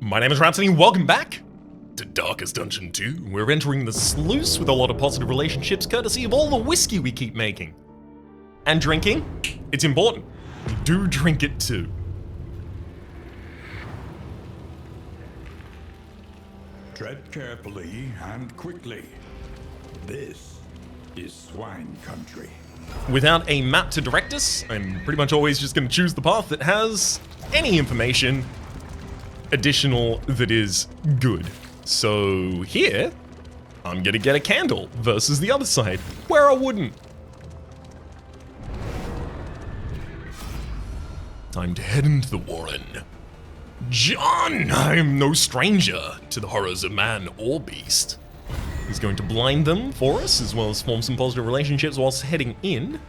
My name is Rhapsody, welcome back to Darkest Dungeon 2. We're entering the sluice with a lot of positive relationships courtesy of all the whiskey we keep making. And drinking, it's important. We do drink it too. Tread carefully and quickly. This is Swine country. Without a map to direct us, I'm pretty much always just going to choose the path that has any information additional that is good. So here, I'm going to get a candle versus the other side, where I wouldn't. Time to head into the Warren. John! I'm no stranger to the horrors of man or beast. He's going to blind them for us, as well as form some positive relationships whilst heading in.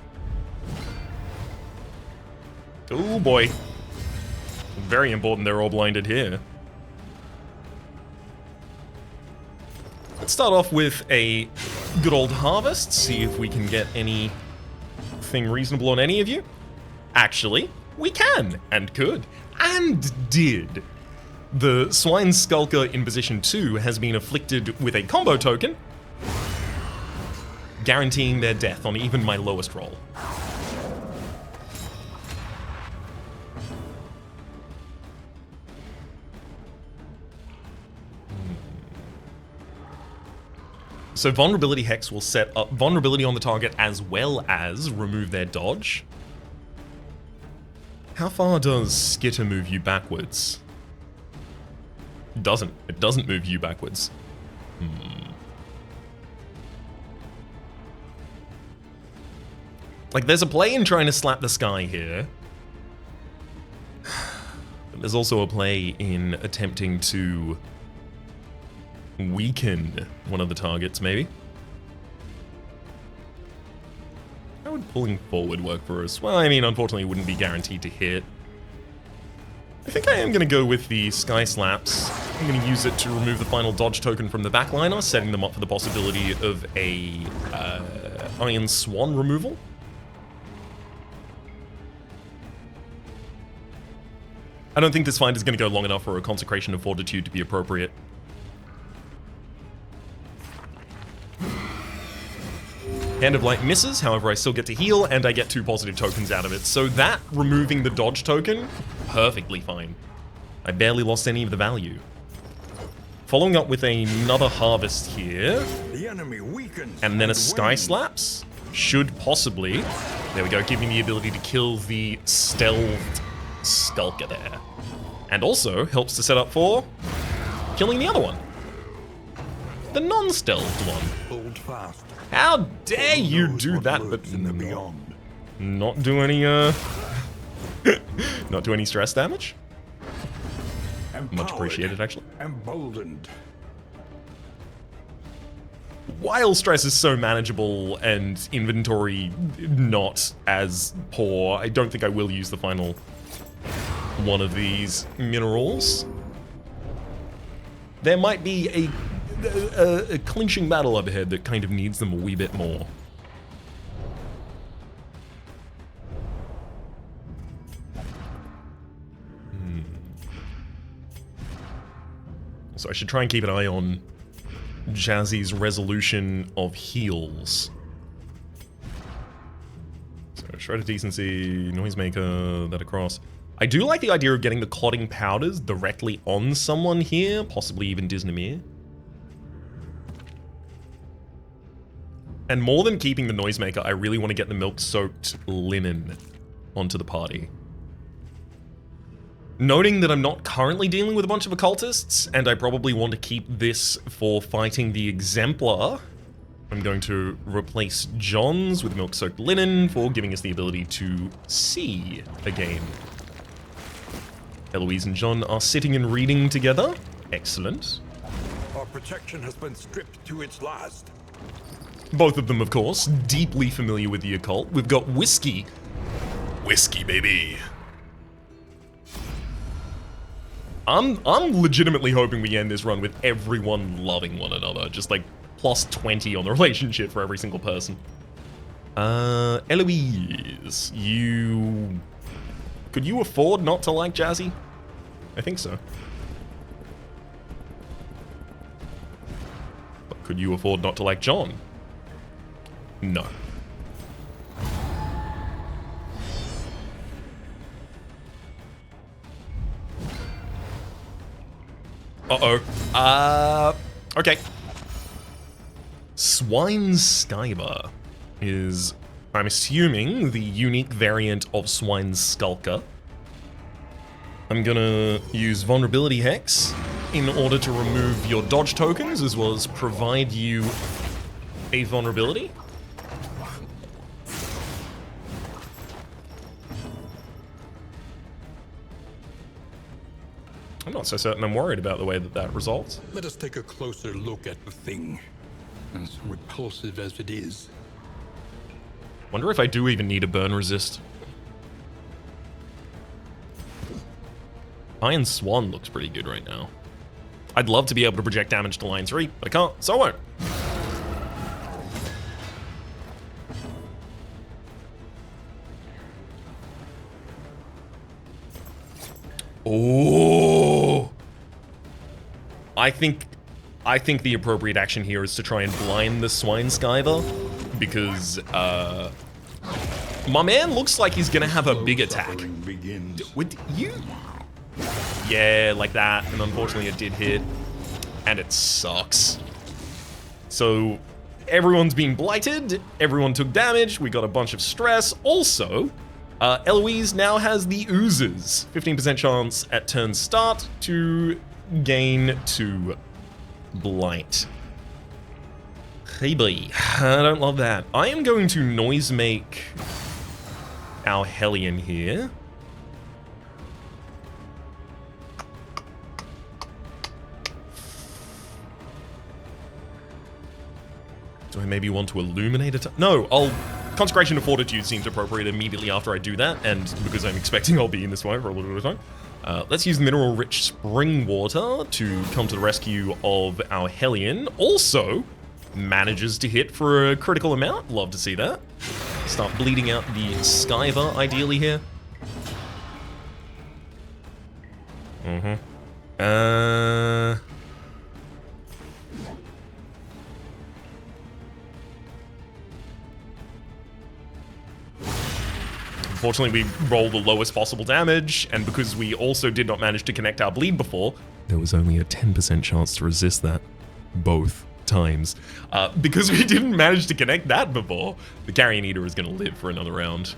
Oh boy. Very important they're all blinded here. Let's start off with a good old harvest, see if we can get anything reasonable on any of you. Actually, we can, and could, and did. The Swine Skulker in position 2 has been afflicted with a combo token, guaranteeing their death on even my lowest roll. So Vulnerability Hex will set up vulnerability on the target as well as remove their dodge. How far does Skitter move you backwards? It doesn't. It doesn't move you backwards. Like, there's a play in trying to slap the sky here. But there's also a play in attempting to weaken one of the targets, maybe. How would pulling forward work for us? Well, I mean, unfortunately, it wouldn't be guaranteed to hit. I think I am going to go with the Sky Slaps. I'm going to use it to remove the final dodge token from the backliner, setting them up for the possibility of a Iron Swan removal. I don't think this fight is going to go long enough for a Consecration of Fortitude to be appropriate. Hand of Light misses, however I still get to heal, and I get 2 positive tokens out of it. So that, removing the dodge token, perfectly fine. I barely lost any of the value. Following up with another Harvest here, The enemy weakens and then a Sky wins. Slaps, should possibly, there we go, give me the ability to kill the stealthed Skulker there. And also helps to set up for killing the other one. The non-stealthed one. Hold fast. How dare Who you knows do what that, but lurks in the beyond. not do any, not do any stress damage? Much Empowered, appreciated, actually. Emboldened. While stress is so manageable and inventory not as poor, I don't think I will use the final one of these minerals. There might be a clinching battle up ahead that kind of needs them a wee bit more. So I should try and keep an eye on Jazzy's resolution of heals. So Shred of Decency, Noisemaker, that across. I do like the idea of getting the clotting powders directly on someone here, possibly even Disnamere. And more than keeping the Noisemaker, I really want to get the milk-soaked linen onto the party. Noting that I'm not currently dealing with a bunch of occultists, and I probably want to keep this for fighting the Exemplar, I'm going to replace John's with milk-soaked linen for giving us the ability to see again. Eloise and John are sitting and reading together. Excellent. Our protection has been stripped to its last. Both of them, of course, deeply familiar with the occult. We've got whiskey. Whiskey, baby. I'm legitimately hoping we end this run with everyone loving one another. Just like plus 20 on the relationship for every single person. Eloise, you... Could you afford not to like Jazzy? I think so. Could you afford not to like John? No. Uh-oh. Okay. Swine Skyber is, I'm assuming, the unique variant of Swine Skulker. I'm gonna use Vulnerability Hex in order to remove your dodge tokens, as well as provide you a vulnerability. I'm not so certain I'm worried about the way that that results. Let us take a closer look at the thing, as repulsive as it is. Wonder if I do even need a burn resist. Iron Swan looks pretty good right now. I'd love to be able to project damage to line 3, but I can't, so I won't. Oh, I think the appropriate action here is to try and blind the Swine Skyver, because my man looks like he's gonna have a big attack. Would you? Yeah, like that, and unfortunately it did hit, and it sucks. So everyone's been blighted, everyone took damage, we got a bunch of stress. Also, Eloise now has the oozes. 15% chance at turn start to gain 2 blight. Hey boy, I don't love that. I am going to noise make our Hellion here. Do I maybe want to illuminate it? No, Consecration of Fortitude seems appropriate immediately after I do that, and because I'm expecting I'll be in this way for a little bit of time. Let's use mineral-rich spring water to come to the rescue of our Hellion. Also, manages to hit for a critical amount. Love to see that. Start bleeding out the Skyver, ideally, here. Unfortunately, we rolled the lowest possible damage, and because we also did not manage to connect our bleed before, there was only a 10% chance to resist that both times. Because we didn't manage to connect that before, the Carrion Eater is going to live for another round.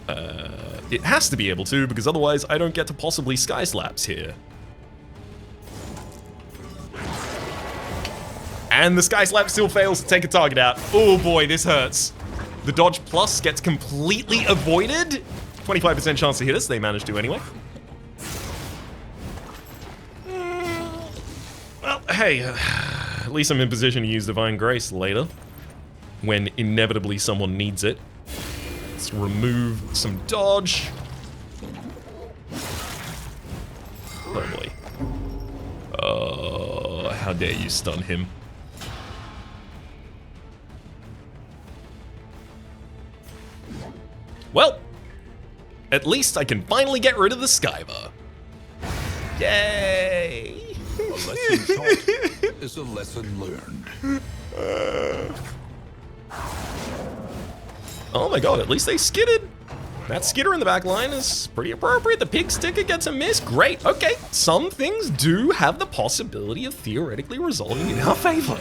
It has to be able to, because otherwise I don't get to possibly Sky Slaps here. And the Sky Slap still fails to take a target out. Oh boy, this hurts. The dodge plus gets completely avoided. 25% chance to hit us. They managed to anyway. Well, hey, at least I'm in position to use Divine Grace later, when inevitably someone needs it. Let's remove some dodge. Oh boy. Oh, how dare you stun him. Well, at least I can finally get rid of the Skyver. Yay! A lesson taught is a lesson learned. Oh my god, at least they skidded. That skidder in the back line is pretty appropriate. The pig sticker gets a miss. Great. Okay, some things do have the possibility of theoretically resolving in our favor.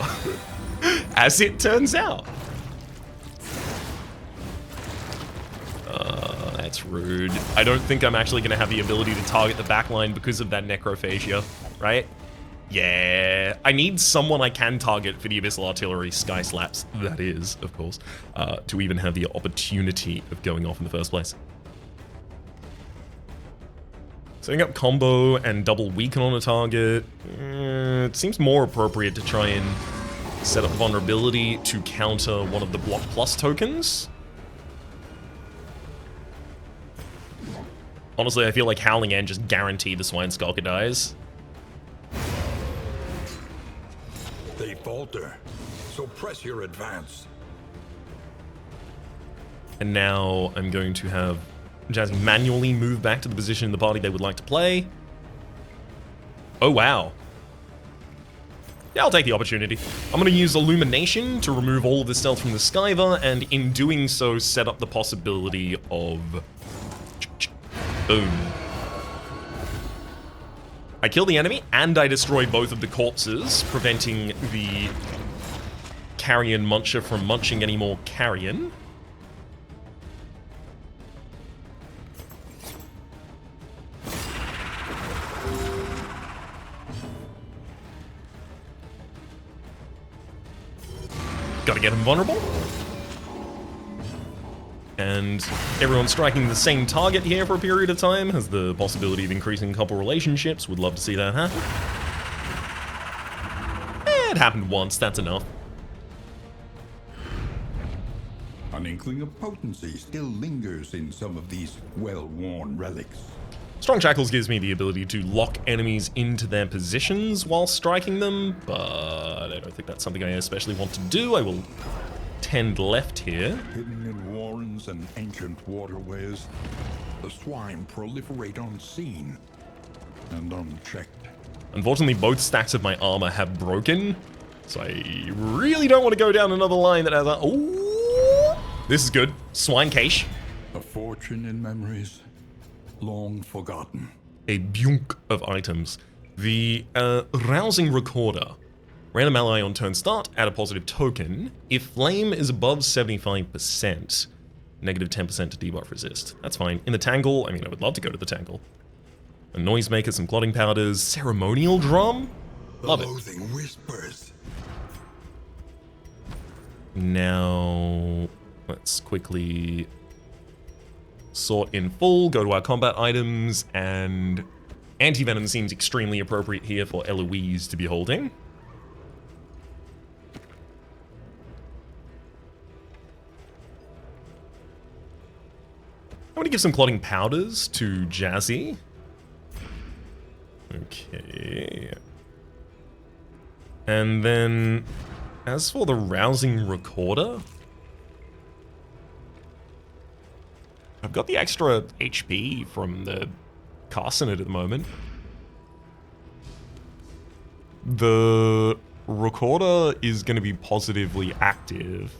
As it turns out. That's rude. I don't think I'm actually going to have the ability to target the backline because of that necrophagia, right? Yeah. I need someone I can target for the Abyssal Artillery Sky Slaps, that is, of course, to even have the opportunity of going off in the first place. Setting up combo and double weaken on a target, it seems more appropriate to try and set up vulnerability to counter one of the block plus tokens. Honestly, I feel like Howling End just guaranteed the Swine Skulker dies. They falter, so press your advance. And now I'm going to have Jazzy manually move back to the position in the party they would like to play. Oh, wow. Yeah, I'll take the opportunity. I'm going to use Illumination to remove all of the stealth from the Skyver, and in doing so, set up the possibility of... Boom. I kill the enemy, and I destroy both of the corpses, preventing the Carrion Muncher from munching any more carrion. Gotta get him vulnerable. And everyone striking the same target here for a period of time has the possibility of increasing couple relationships. Would love to see that happen. It happened once, that's enough. An inkling of potency still lingers in some of these well-worn relics. Strong Shackles gives me the ability to lock enemies into their positions while striking them, but I don't think that's something I especially want to do. I will tend left here. Hidden in warrens and ancient waterways, the swine proliferate unseen and unchecked. Unfortunately, both stacks of my armor have broken, so I really don't want to go down another line that has a... Ooh, this is good. Swine cache. A fortune in memories long forgotten. A bunk of items. The Rousing Recorder. Random ally on turn start, add a positive token. If flame is above 75%, negative 10% to debuff resist. That's fine. In the Tangle, I mean, I would love to go to the Tangle. A Noisemaker, some clotting powders, Ceremonial Drum. Love it. Loathing whispers. Now, let's quickly sort in full, go to our combat items, and Anti-Venom seems extremely appropriate here for Eloise to be holding. I'm going to give some clotting powders to Jazzy. Okay. And then, as for the Rousing Recorder, I've got the extra HP from the casting it at the moment. The Recorder is going to be positively active.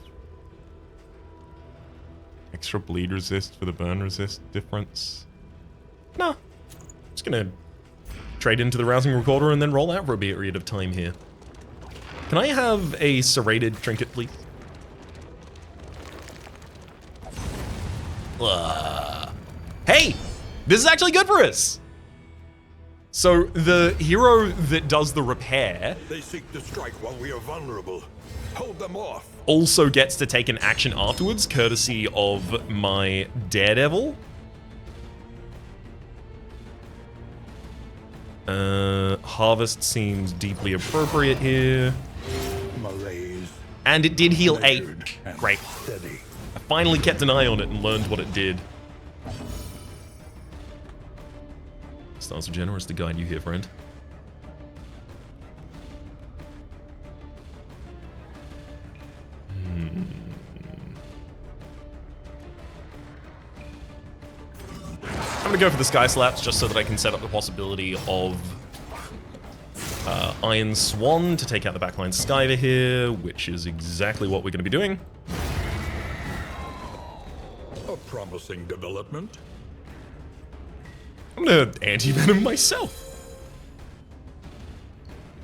Extra bleed resist for the burn resist difference. Nah. Just gonna trade into the Rousing Recorder and then roll out for a period of time here. Can I have a serrated trinket, please? Hey! This is actually good for us! So, the hero that does the repair... They seek to strike while we are vulnerable. Hold them off. Also gets to take an action afterwards, courtesy of my Daredevil. Harvest seems deeply appropriate here. Malaise. And it did heal 8. And Great. steady. I finally kept an eye on it and learned what it did. Stars are generous to guide you here, friend. I'm gonna go for the Sky Slaps just so that I can set up the possibility of Iron Swan to take out the backline Skyver here, which is exactly what we're gonna be doing. A promising development. I'm gonna anti-venom myself.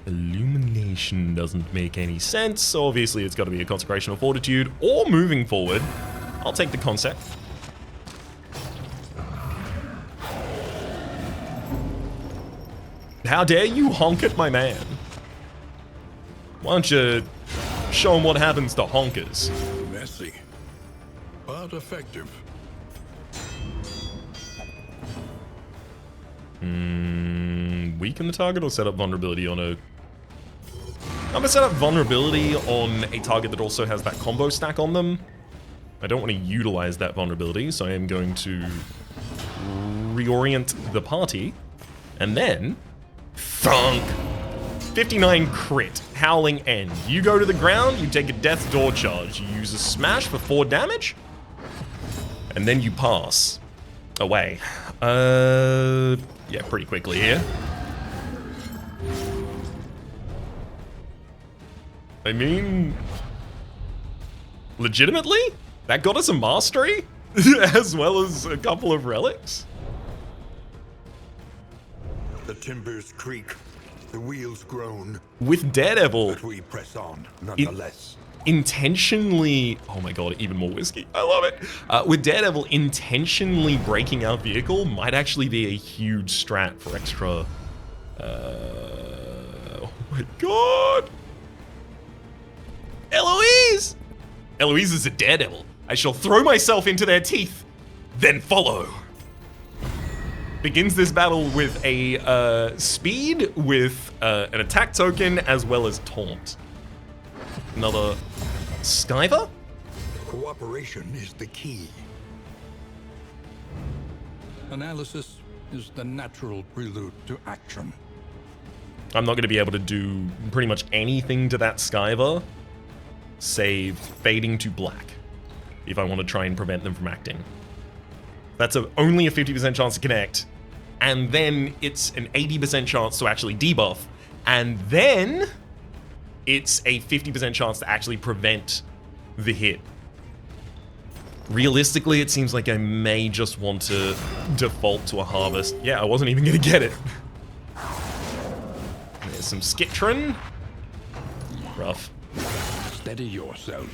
Illumination doesn't make any sense, so obviously it's got to be a Consecration of Fortitude or moving forward. I'll take the concept. How dare you honk at my man? Why don't you show him what happens to honkers? Messy, but effective. Weaken the target or set up vulnerability on a... I'm gonna set up vulnerability on a target that also has that combo stack on them. I don't want to utilize that vulnerability, so I am going to reorient the party. And then... thunk! 59 crit. Howling End. You go to the ground, you take a Death Door charge. You use a smash for 4 damage. And then you pass. Away. Yeah, pretty quickly here. I mean, legitimately, that got us a mastery, as well as a couple of relics. The timbers creak, the wheels groan, With Daredevil, but we press on nonetheless. intentionally, oh my god, even more whiskey, I love it. With Daredevil, intentionally breaking our vehicle might actually be a huge strat for extra, oh my god. Eloise! Eloise is a Daredevil. I shall throw myself into their teeth, then follow. Begins this battle with a speed, with an attack token, as well as taunt. Another Skyver? Cooperation is the key. Analysis is the natural prelude to action. I'm not going to be able to do pretty much anything to that Skyver, save fading to black, if I want to try and prevent them from acting. That's only a 50% chance to connect, and then it's an 80% chance to actually debuff, and then it's a 50% chance to actually prevent the hit. Realistically, it seems like I may just want to default to a harvest. Yeah, I wasn't even going to get it. There's some Skitron. Rough. Steady yourself.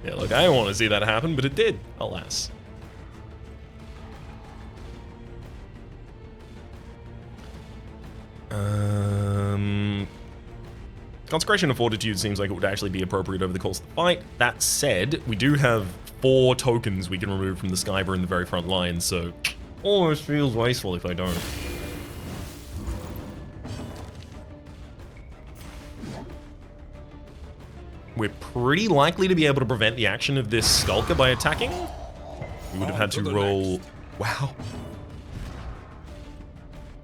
Yeah, look, I don't want to see that happen, but it did, alas. Consecration of Fortitude seems like it would actually be appropriate over the course of the fight. That said, we do have 4 tokens we can remove from the Skyber in the very front line, so almost feels wasteful if I don't. We're pretty likely to be able to prevent the action of this Skulker by attacking. We would have had to roll... Wow.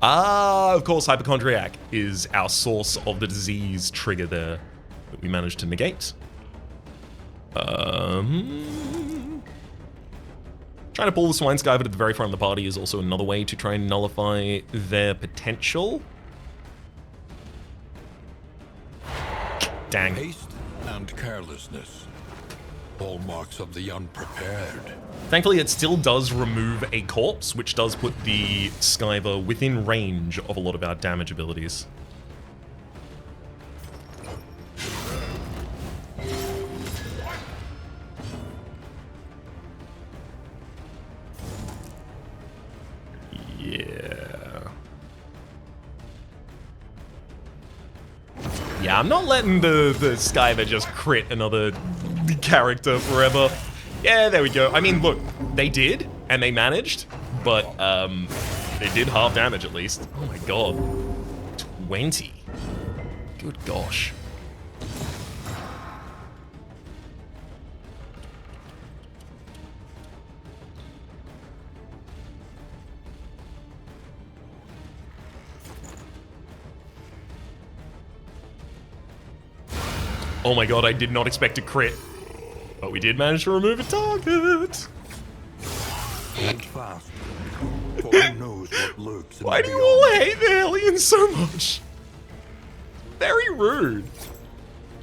Ah, of course, Hypochondriac is our source of the disease trigger there that we managed to negate. Trying to pull the Swine Skyver to the very front of the party is also another way to try and nullify their potential. Dang. Haste and carelessness. Hallmarks of the unprepared. Thankfully, it still does remove a corpse, which does put the Skyver within range of a lot of our damage abilities. Yeah, I'm not letting the Skyver just crit another character forever. Yeah, there we go. I mean, look, they did, and they managed, but they did half damage at least. Oh my god. 20. Good gosh. Oh my god, I did not expect a crit. But we did manage to remove a target. Hold fast, for who knows what lurks in Why the do you beyond. all hate the aliens so much? Very rude.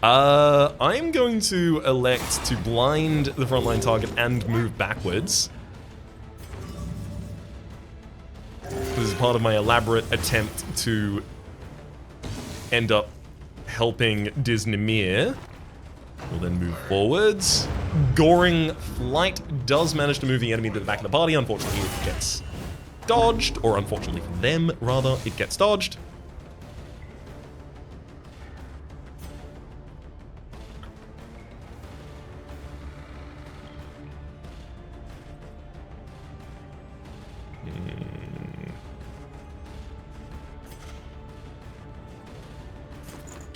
I'm going to elect to blind the frontline target and move backwards. This is part of my elaborate attempt to end up helping Disneymer. We'll then move forwards. Goring Flight does manage to move the enemy to the back of the party. Unfortunately, it gets dodged, or unfortunately for them, rather, it gets dodged.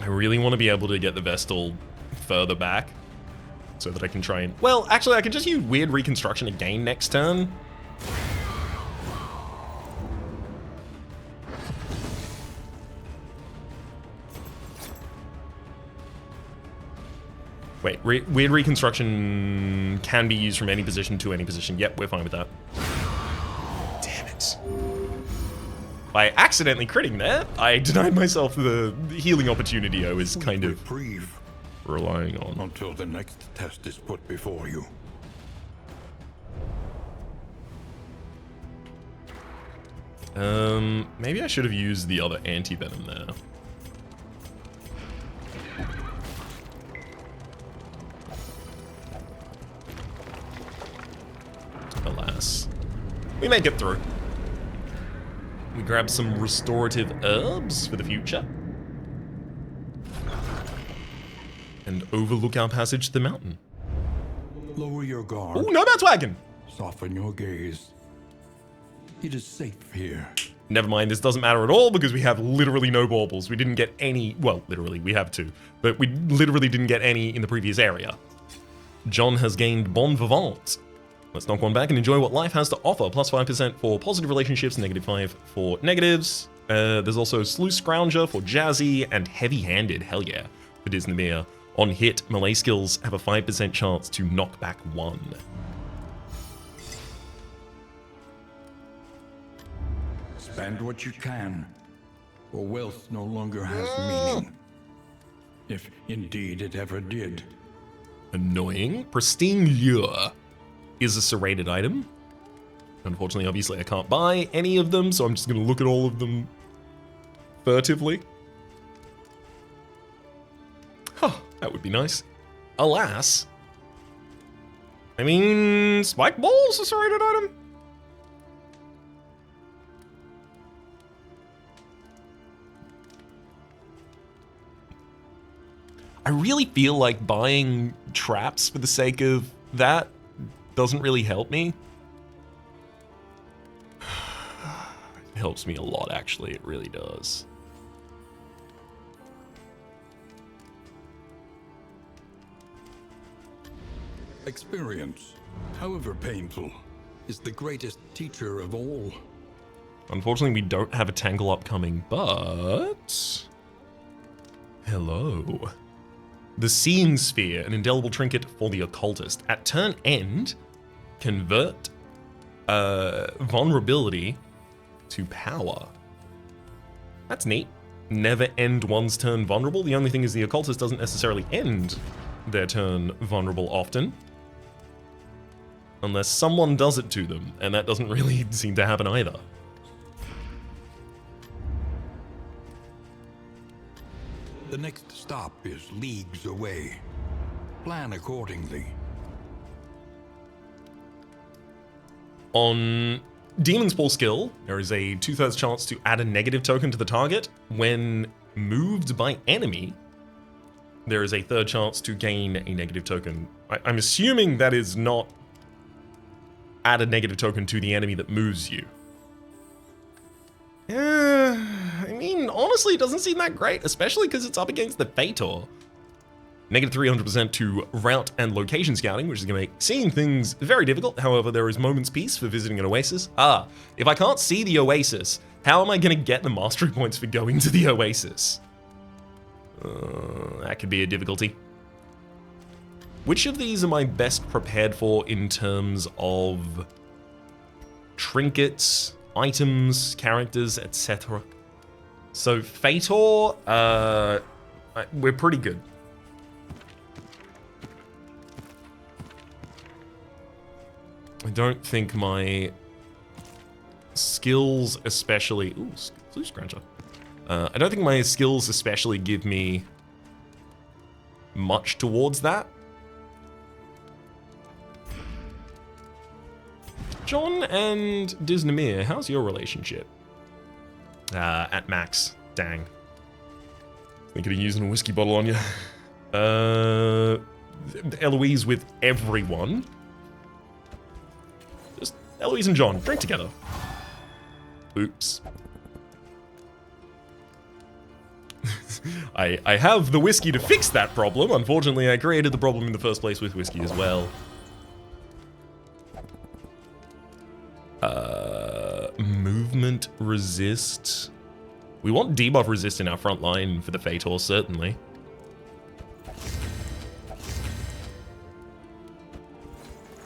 I really want to be able to get the Vestal further back so that I can try and... Well, actually, I can just use Weird Reconstruction again next turn. Wait, Weird Reconstruction can be used from any position to any position. Yep, we're fine with that. Damn it. By accidentally critting there, I denied myself the healing opportunity I was kind of Reprieve relying on. until the next test is put before you. Maybe I should have used the other anti-venom there. Alas. We make it through. We grab some restorative herbs for the future. And overlook our passage to the mountain. Lower your guard. Oh, no, that's Wagon! Soften your gaze. It is safe here. Never mind, this doesn't matter at all because we have literally no baubles. We didn't get any, well, literally, we have two, but we literally didn't get any in the previous area. John has gained Bon Vivant. Let's knock one back and enjoy what life has to offer. Plus 5% for positive relationships, -5 for negatives. There's also Slew Scrounger for Jazzy and Heavy-Handed, hell yeah, for Disney. On hit, melee skills have a 5% chance to knock back 1. Spend what you can, for wealth no longer has meaning. If indeed it ever did. Annoying. Pristine Lure is a serrated item. Unfortunately, obviously, I can't buy any of them, so I'm just going to look at all of them furtively. Huh, that would be nice. Alas. I mean, Spike Ball's a serrated item? I really feel like buying traps for the sake of that doesn't really help me. It helps me a lot, actually. It really does. Experience, however painful, is the greatest teacher of all. Unfortunately, we don't have a Tangle upcoming, but... Hello. The Seeing Sphere, an indelible trinket for the occultist. At turn end, convert vulnerability to power. That's neat. Never end one's turn vulnerable. The only thing is the occultist doesn't necessarily end their turn vulnerable often. Unless someone does it to them, and that doesn't really seem to happen either. The next stop is leagues away. Plan accordingly. On Demon's Ball skill, there is a 2/3 chance to add a negative token to the target. When moved by enemy, there is a 1/3 chance to gain a negative token. I'm assuming that is not add a negative token to the enemy that moves you. I mean, honestly, it doesn't seem that great, especially because it's up against the Fator. Negative 300% to route and location scouting, which is going to make seeing things very difficult. However, there is moment's peace for visiting an oasis. If I can't see the oasis, how am I going to get the mastery points for going to the oasis? That could be a difficulty. Which of these am I best prepared for in terms of trinkets, items, characters, etc.? So Fator, we're pretty good. I don't think my skills especially... Ooh, Slew Scrounger. I don't think my skills especially give me much towards that. John and Disney, how's your relationship? At max. Dang. Thinking of using a whiskey bottle on you. Eloise with everyone. Just Eloise and John, drink together. Oops. I have the whiskey to fix that problem. Unfortunately, I created the problem in the first place with whiskey as well. Movement resist. We want debuff resist in our front line for the Fator, certainly.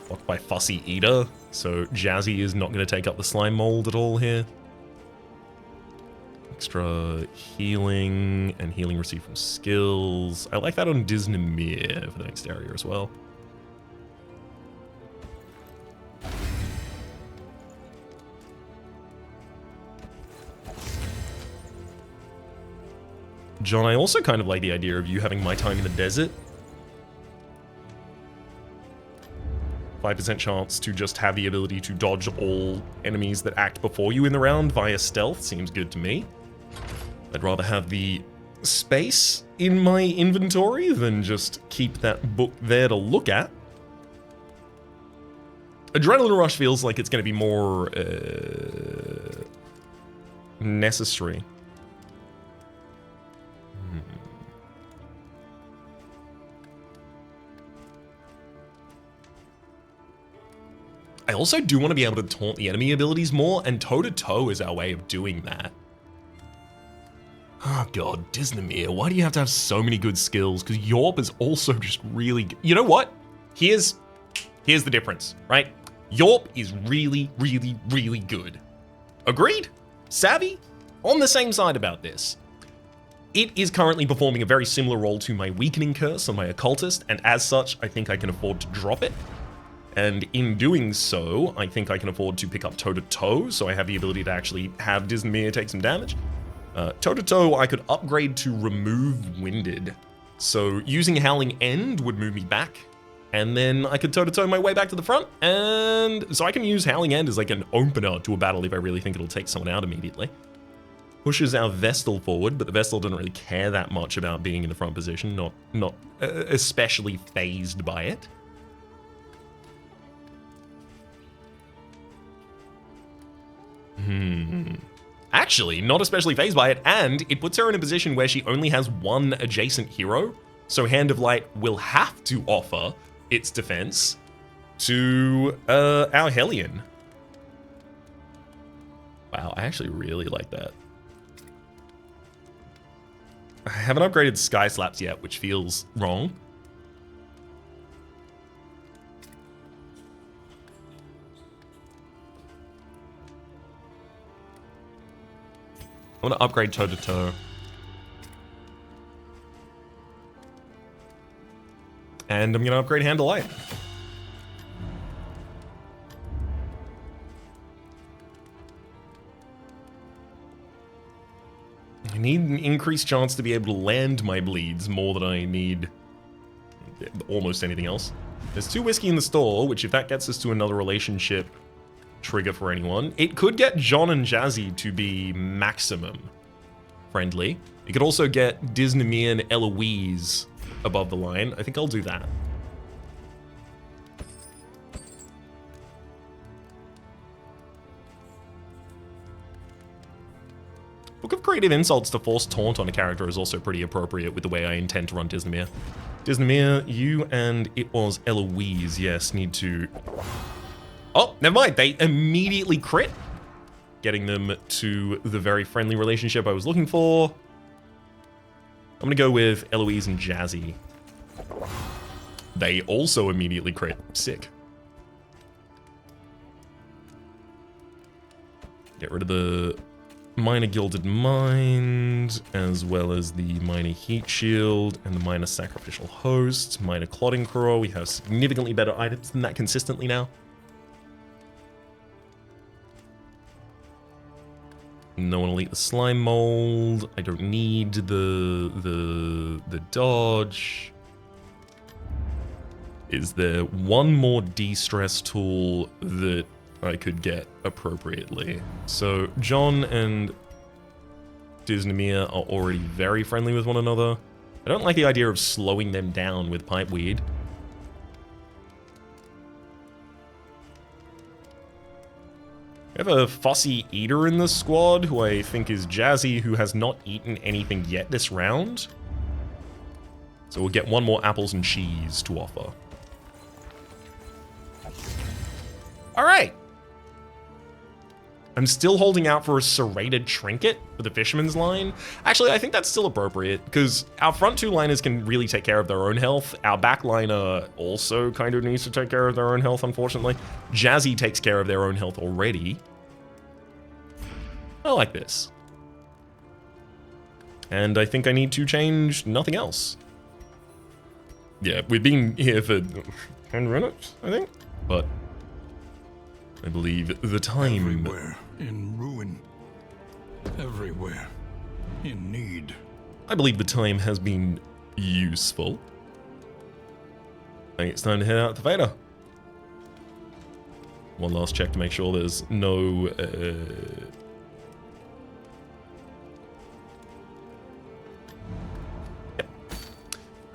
Blocked by Fussy Eater, so Jazzy is not going to take up the slime mold at all here. Extra healing and healing received from skills. I like that on Disney for the next area as well. John, I also kind of like the idea of you having my time in the desert. 5% chance to just have the ability to dodge all enemies that act before you in the round via stealth seems good to me. I'd rather have the space in my inventory than just keep that book there to look at. Adrenaline Rush feels like it's going to be more necessary. I also do want to be able to taunt the enemy abilities more, and toe-to-toe is our way of doing that. Oh god, Disney, why do you have to have so many good skills? Because Yorp is also just really good. You know what? Here's the difference, right? Yorp is really, really, really good. Agreed? Savvy? On the same side about this. It is currently performing a very similar role to my Weakening Curse on my Occultist, and as such, I think I can afford to drop it. And in doing so, I think I can afford to pick up toe-to-toe, so I have the ability to actually have Disney take some damage. Toe-to-toe, I could upgrade to remove Winded. So using Howling End would move me back, and then I could toe-to-toe my way back to the front, and so I can use Howling End as like an opener to a battle if I really think it'll take someone out immediately. Pushes our Vestal forward, but the Vestal doesn't really care that much about being in the front position, not especially phased by it. Actually, not especially phased by it, and it puts her in a position where she only has one adjacent hero, so Hand of Light will have to offer its defense to our Hellion. Wow, I actually really like that. I haven't upgraded Sky Slaps yet, which feels wrong. I want to upgrade toe-to-toe. And I'm going to upgrade Hand of Light. I need an increased chance to be able to land my bleeds more than I need almost anything else. There's 2 whiskey in the store, which if that gets us to another relationship trigger for anyone, it could get John and Jazzy to be maximum friendly. It could also get Disney and Eloise above the line. I think I'll do that. Book of Creative Insults to force taunt on a character is also pretty appropriate with the way I intend to run Disney. Disney, you and it was Eloise, yes, need to... Oh, never mind. They immediately crit, getting them to the very friendly relationship I was looking for. I'm going to go with Eloise and Jazzy. They also immediately crit. Sick. Get rid of the Minor Gilded Mind, as well as the Minor Heat Shield and the Minor Sacrificial Host, Minor Clotting Craw. We have significantly better items than that consistently now. No one will eat the slime mold. I don't need the dodge. Is there one more de-stress tool that I could get appropriately? So John and Disney are already very friendly with one another. I don't like the idea of slowing them down with pipe weed. We have a fussy eater in the squad, who I think is Jazzy, who has not eaten anything yet this round. So we'll get one more apples and cheese to offer. Alright. I'm still holding out for a serrated trinket for the Fisherman's line. Actually, I think that's still appropriate, because our front 2 liners can really take care of their own health. Our back liner also kind of needs to take care of their own health, unfortunately. Jazzy takes care of their own health already. I like this. And I think I need to change nothing else. Yeah, we've been here for 10 minutes, I think. But I believe the time... Everywhere in ruin. Everywhere in need. I believe the time has been useful. I think it's time to head out to Vader. One last check to make sure there's no...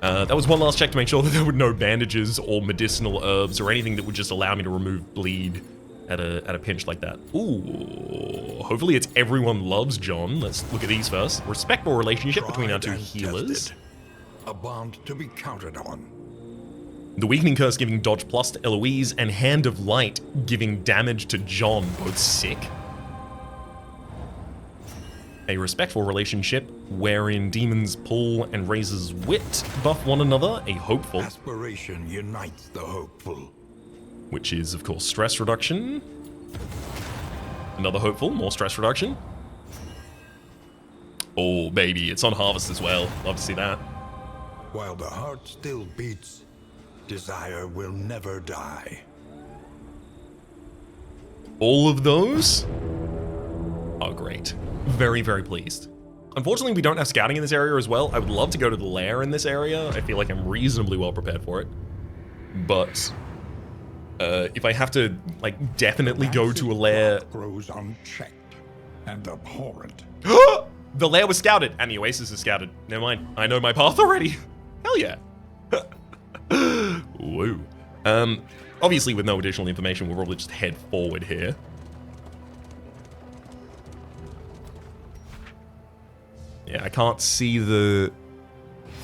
that was one last check to make sure that there were no bandages or medicinal herbs or anything that would just allow me to remove bleed at a pinch like that. Ooh, hopefully it's everyone loves John. Let's look at these first. Respectful relationship between our two healers. Tested. A bond to be counted on. The Weakening Curse giving dodge plus to Eloise, and Hand of Light giving damage to John, both sick. A respectful relationship wherein demons pull and raises wit buff one another, a hopeful. Aspiration unites the hopeful. Which is, of course, stress reduction. Another hopeful, more stress reduction. Oh, baby, it's on Harvest as well. Love to see that. While the heart still beats, desire will never die. All of those are great. Very, very pleased. Unfortunately, we don't have scouting in this area as well. I would love to go to the lair in this area. I feel like I'm reasonably well prepared for it. But if I have to, like, definitely go to a lair... Grows unchecked and abhorrent. The lair was scouted, and the oasis is scouted. Never mind. I know my path already. Hell yeah. Woo. Obviously, with no additional information, we'll probably just head forward here. Yeah, I can't see the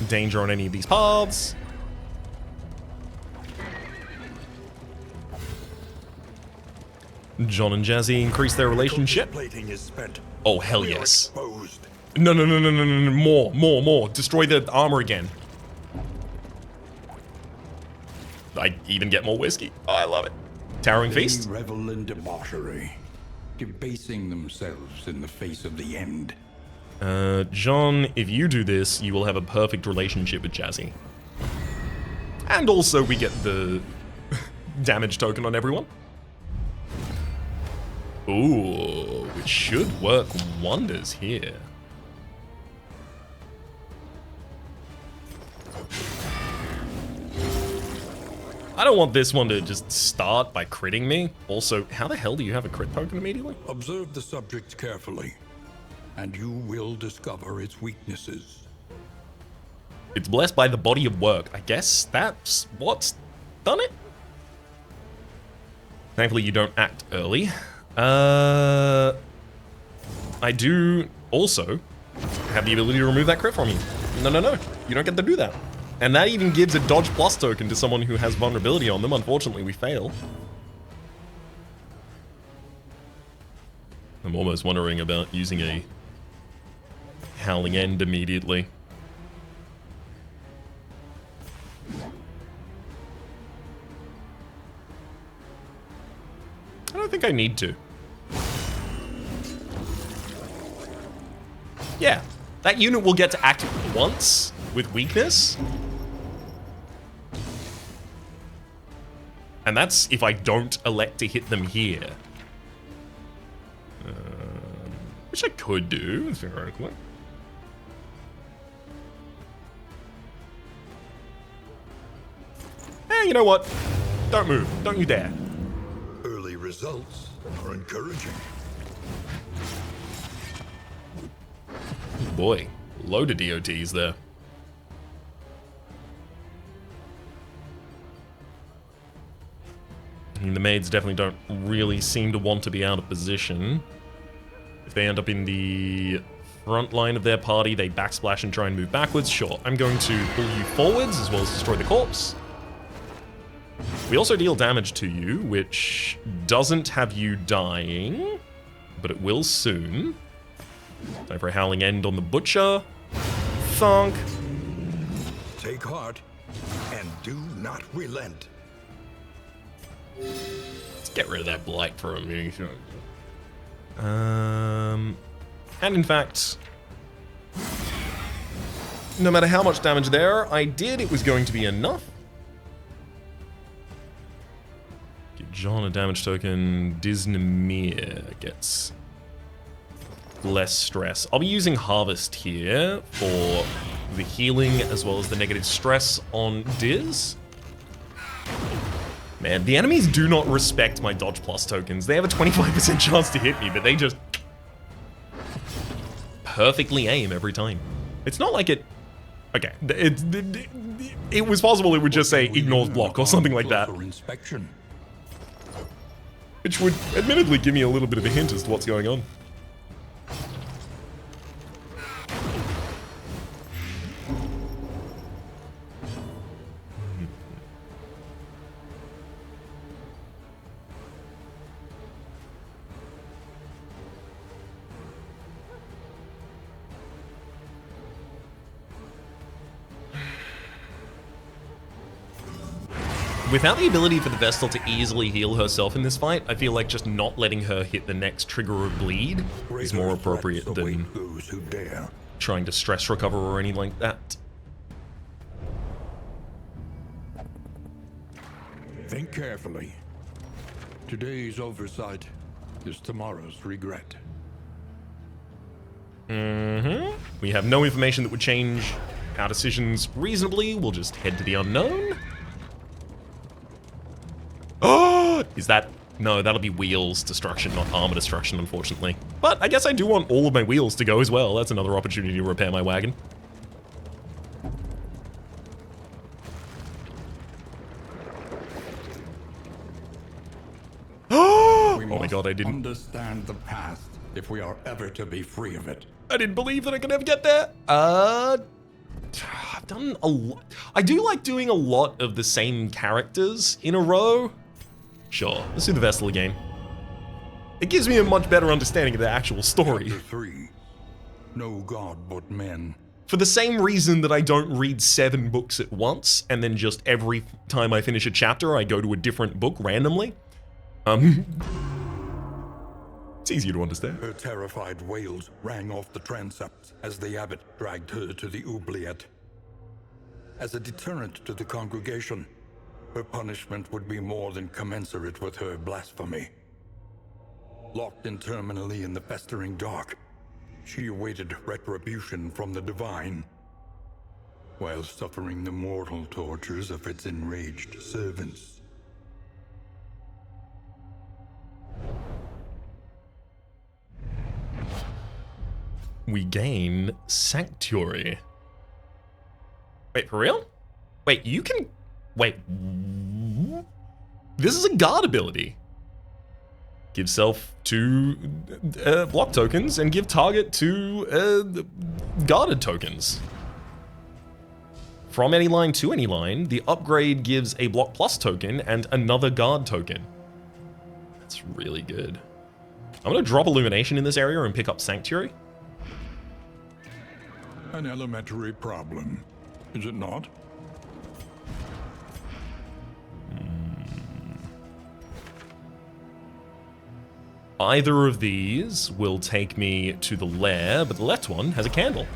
danger on any of these paths. John and Jazzy increase their relationship. Plating is spent. Oh, hell yes. Exposed. No, more. Destroy the armor again. I even get more whiskey. Oh, I love it. Towering Feast. They revel in debauchery, debasing themselves in the face of the end. John, if you do this, you will have a perfect relationship with Jazzy. And also we get the damage token on everyone. Ooh, which should work wonders here. I don't want this one to just start by critting me. Also, how the hell do you have a crit token immediately? Observe the subject carefully, and you will discover its weaknesses. It's blessed by the body of work. I guess that's what's done it? Thankfully, you don't act early. I do also have the ability to remove that crit from you. No. You don't get to do that. And that even gives a dodge plus token to someone who has vulnerability on them. Unfortunately, we fail. I'm almost wondering about using a Howling End immediately. I don't think I need to. Yeah, that unit will get to act once with weakness. And that's if I don't elect to hit them here. Which I could do, theoretically. You know what? Don't move. Don't you dare. Early results are encouraging. Boy, load of DOTs there. I mean, the maids definitely don't really seem to want to be out of position. If they end up in the front line of their party, they backsplash and try and move backwards. Sure, I'm going to pull you forwards as well as destroy the corpse. We also deal damage to you, which doesn't have you dying, but it will soon. Time for a Howling End on the Butcher. Thunk. Take heart and do not relent. Let's get rid of that blight for a minute. And in fact, no matter how much damage there I did, it was going to be enough. Give John a damage token. Disnamir gets less stress. I'll be using Harvest here for the healing as well as the negative stress on Diz. Man, the enemies do not respect my dodge plus tokens. They have a 25% chance to hit me, but they just perfectly aim every time. It's not like it... Okay, it was possible it would just say ignores block or something like that. Inspection. Which would admittedly give me a little bit of a hint as to what's going on. Without the ability for the Vestal to easily heal herself in this fight, I feel like just not letting her hit the next trigger of bleed is more appropriate than those who dare. trying to stress recover or anything like that. Think carefully. Today's oversight is tomorrow's regret. We have no information that would change our decisions reasonably. We'll just head to the unknown. Oh, is that... No, that'll be wheels destruction, not armor destruction, unfortunately. But I guess I do want all of my wheels to go as well. That's another opportunity to repair my wagon. Oh my god, I didn't... understand the past if we are ever to be free of it. I didn't believe that I could ever get there. I've done a lot. I do like doing a lot of the same characters in a row. Sure, let's do the Vestal again. It gives me a much better understanding of the actual story. Chapter 3. No god but men. For the same reason that I don't read 7 books at once, and then just every time I finish a chapter, I go to a different book randomly. It's easier to understand. Her terrified wails rang off the transepts as the abbot dragged her to the oubliette. As a deterrent to the congregation, her punishment would be more than commensurate with her blasphemy. Locked interminably in the festering dark, she awaited retribution from the divine, while suffering the mortal tortures of its enraged servants. We gain Sanctuary. Wait, for real? Wait, you can... Wait. This is a guard ability. Give self 2 block tokens and give target 2 guarded tokens. From any line to any line, the upgrade gives a block plus token and another guard token. That's really good. I'm gonna drop Illumination in this area and pick up Sanctuary. An elementary problem, is it not? Either of these will take me to the lair, but the left one has a candle.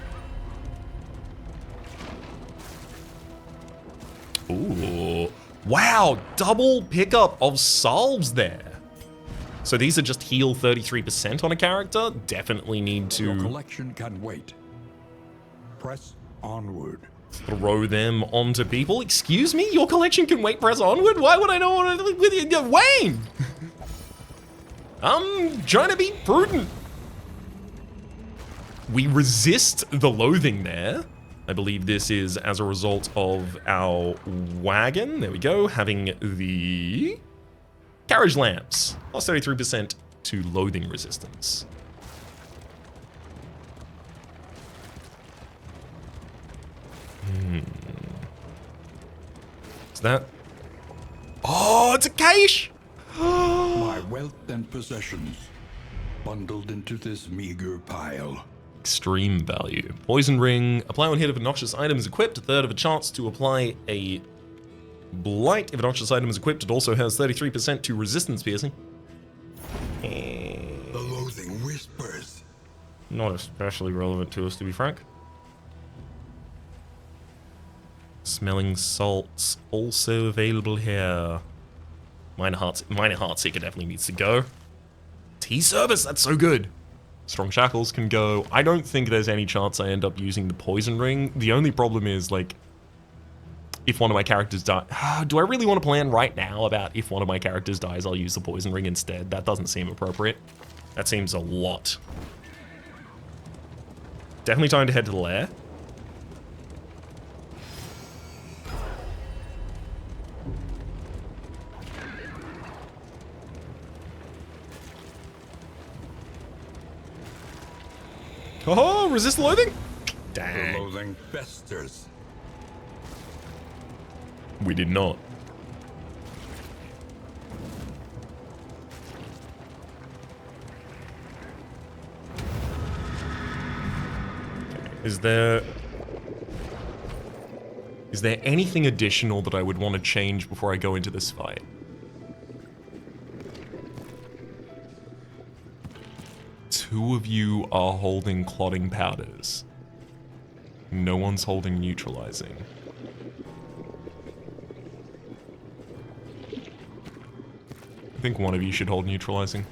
Ooh. Wow, double pickup of salves there. So these are just heal 33% on a character? Definitely need Your to collection can wait. Press onward. throw them onto people. Excuse me? Your collection can wait, press onward? Why would I not want to with you? Wayne! I'm trying to be prudent. We resist the loathing there. I believe this is as a result of our wagon. There we go. Having the carriage lamps. Plus 33% to loathing resistance. Is that... Oh, it's a cache! My wealth and possessions, bundled into this meager pile. Extreme value. Poison ring. Apply on hit if a noxious item is equipped. A third of a chance to apply a blight. If a noxious item is equipped, it also has 33% to resistance piercing. The loathing whispers. Not especially relevant to us, to be frank. Smelling salts also available here. Minor Heartseeker definitely needs to go. Tea service, that's so good. Strong Shackles can go. I don't think there's any chance I end up using the poison ring. The only problem is, like, if one of my characters die. Do I really want to plan right now about if one of my characters dies, I'll use the poison ring instead? That doesn't seem appropriate. That seems a lot. Definitely time to head to the lair. Oh, resist loathing? The Dang. loathing festers. We did not. Is there anything additional that I would want to change before I go into this fight? Two of you are holding clotting powders. No one's holding neutralizing. I think one of you should hold neutralizing.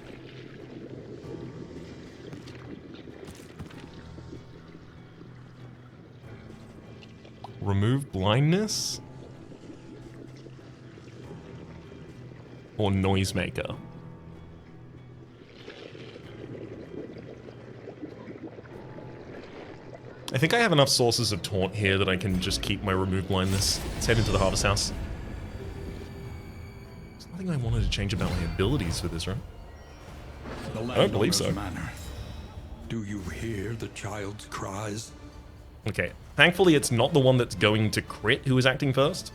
Remove blindness? Or noisemaker? I think I have enough sources of taunt here that I can just keep my remove blindness. Let's head into the harvest house. There's nothing I wanted to change about my abilities for this, right? I don't believe so. Manor. Do you hear the child's cries? Okay, thankfully it's not the one that's going to crit who is acting first.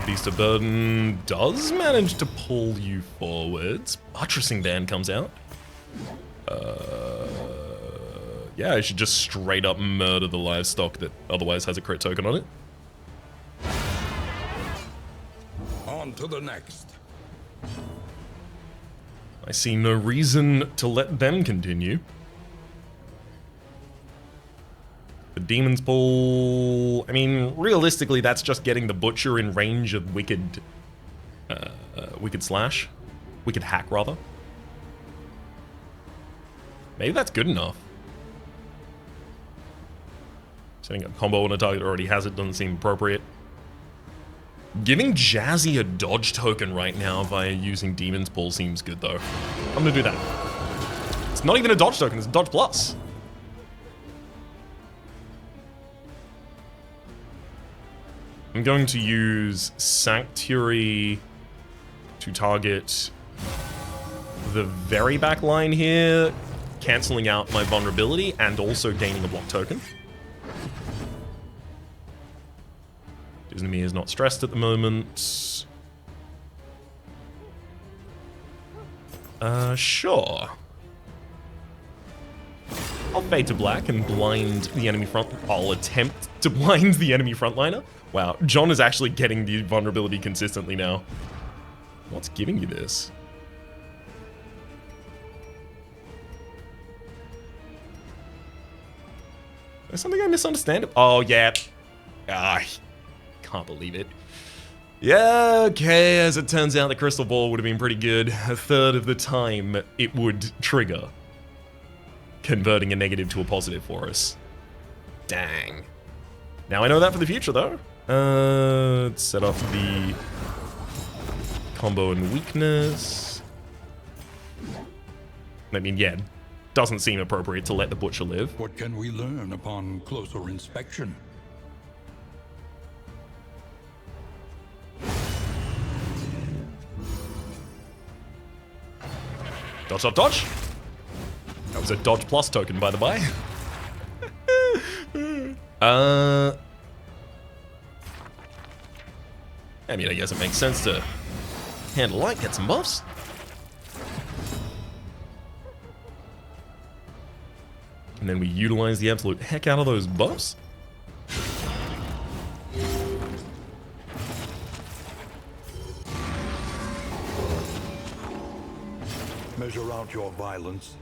Beast of Burden does manage to pull you forwards. Buttressing Band comes out. Yeah, I should just straight up murder the livestock that otherwise has a crit token on it. On to the next. I see no reason to let them continue. The Demon's Pull... I mean, realistically, that's just getting the Butcher in range of Wicked... Wicked Slash? Wicked Hack, rather. Maybe that's good enough. Setting a combo on a target that already has it doesn't seem appropriate. Giving Jazzy a dodge token right now via using Demon's Pull seems good, though. I'm gonna do that. It's not even a dodge token, it's a dodge plus. I'm going to use Sanctuary to target the very back line here, cancelling out my vulnerability and also gaining a block token. Disney is not stressed at the moment. Sure. I'll fade to black and blind the enemy front. I'll attempt to blind the enemy frontliner. Wow, John is actually getting the vulnerability consistently now. What's giving you this? There's something I misunderstand. Oh, yeah. Ah, can't believe it. Yeah, okay, as it turns out, the crystal ball would have been pretty good. A third of the time, it would trigger, converting a negative to a positive for us. Dang. Now I know that for the future, though. Let's set off the combo and weakness. I mean, yeah, doesn't seem appropriate to let the Butcher live. What can we learn upon closer inspection? Dodge, dodge, dodge. That was a dodge plus token, by the by. I mean, I guess it makes sense to handle light, get some buffs. And then we utilize the absolute heck out of those buffs. Measure out your violence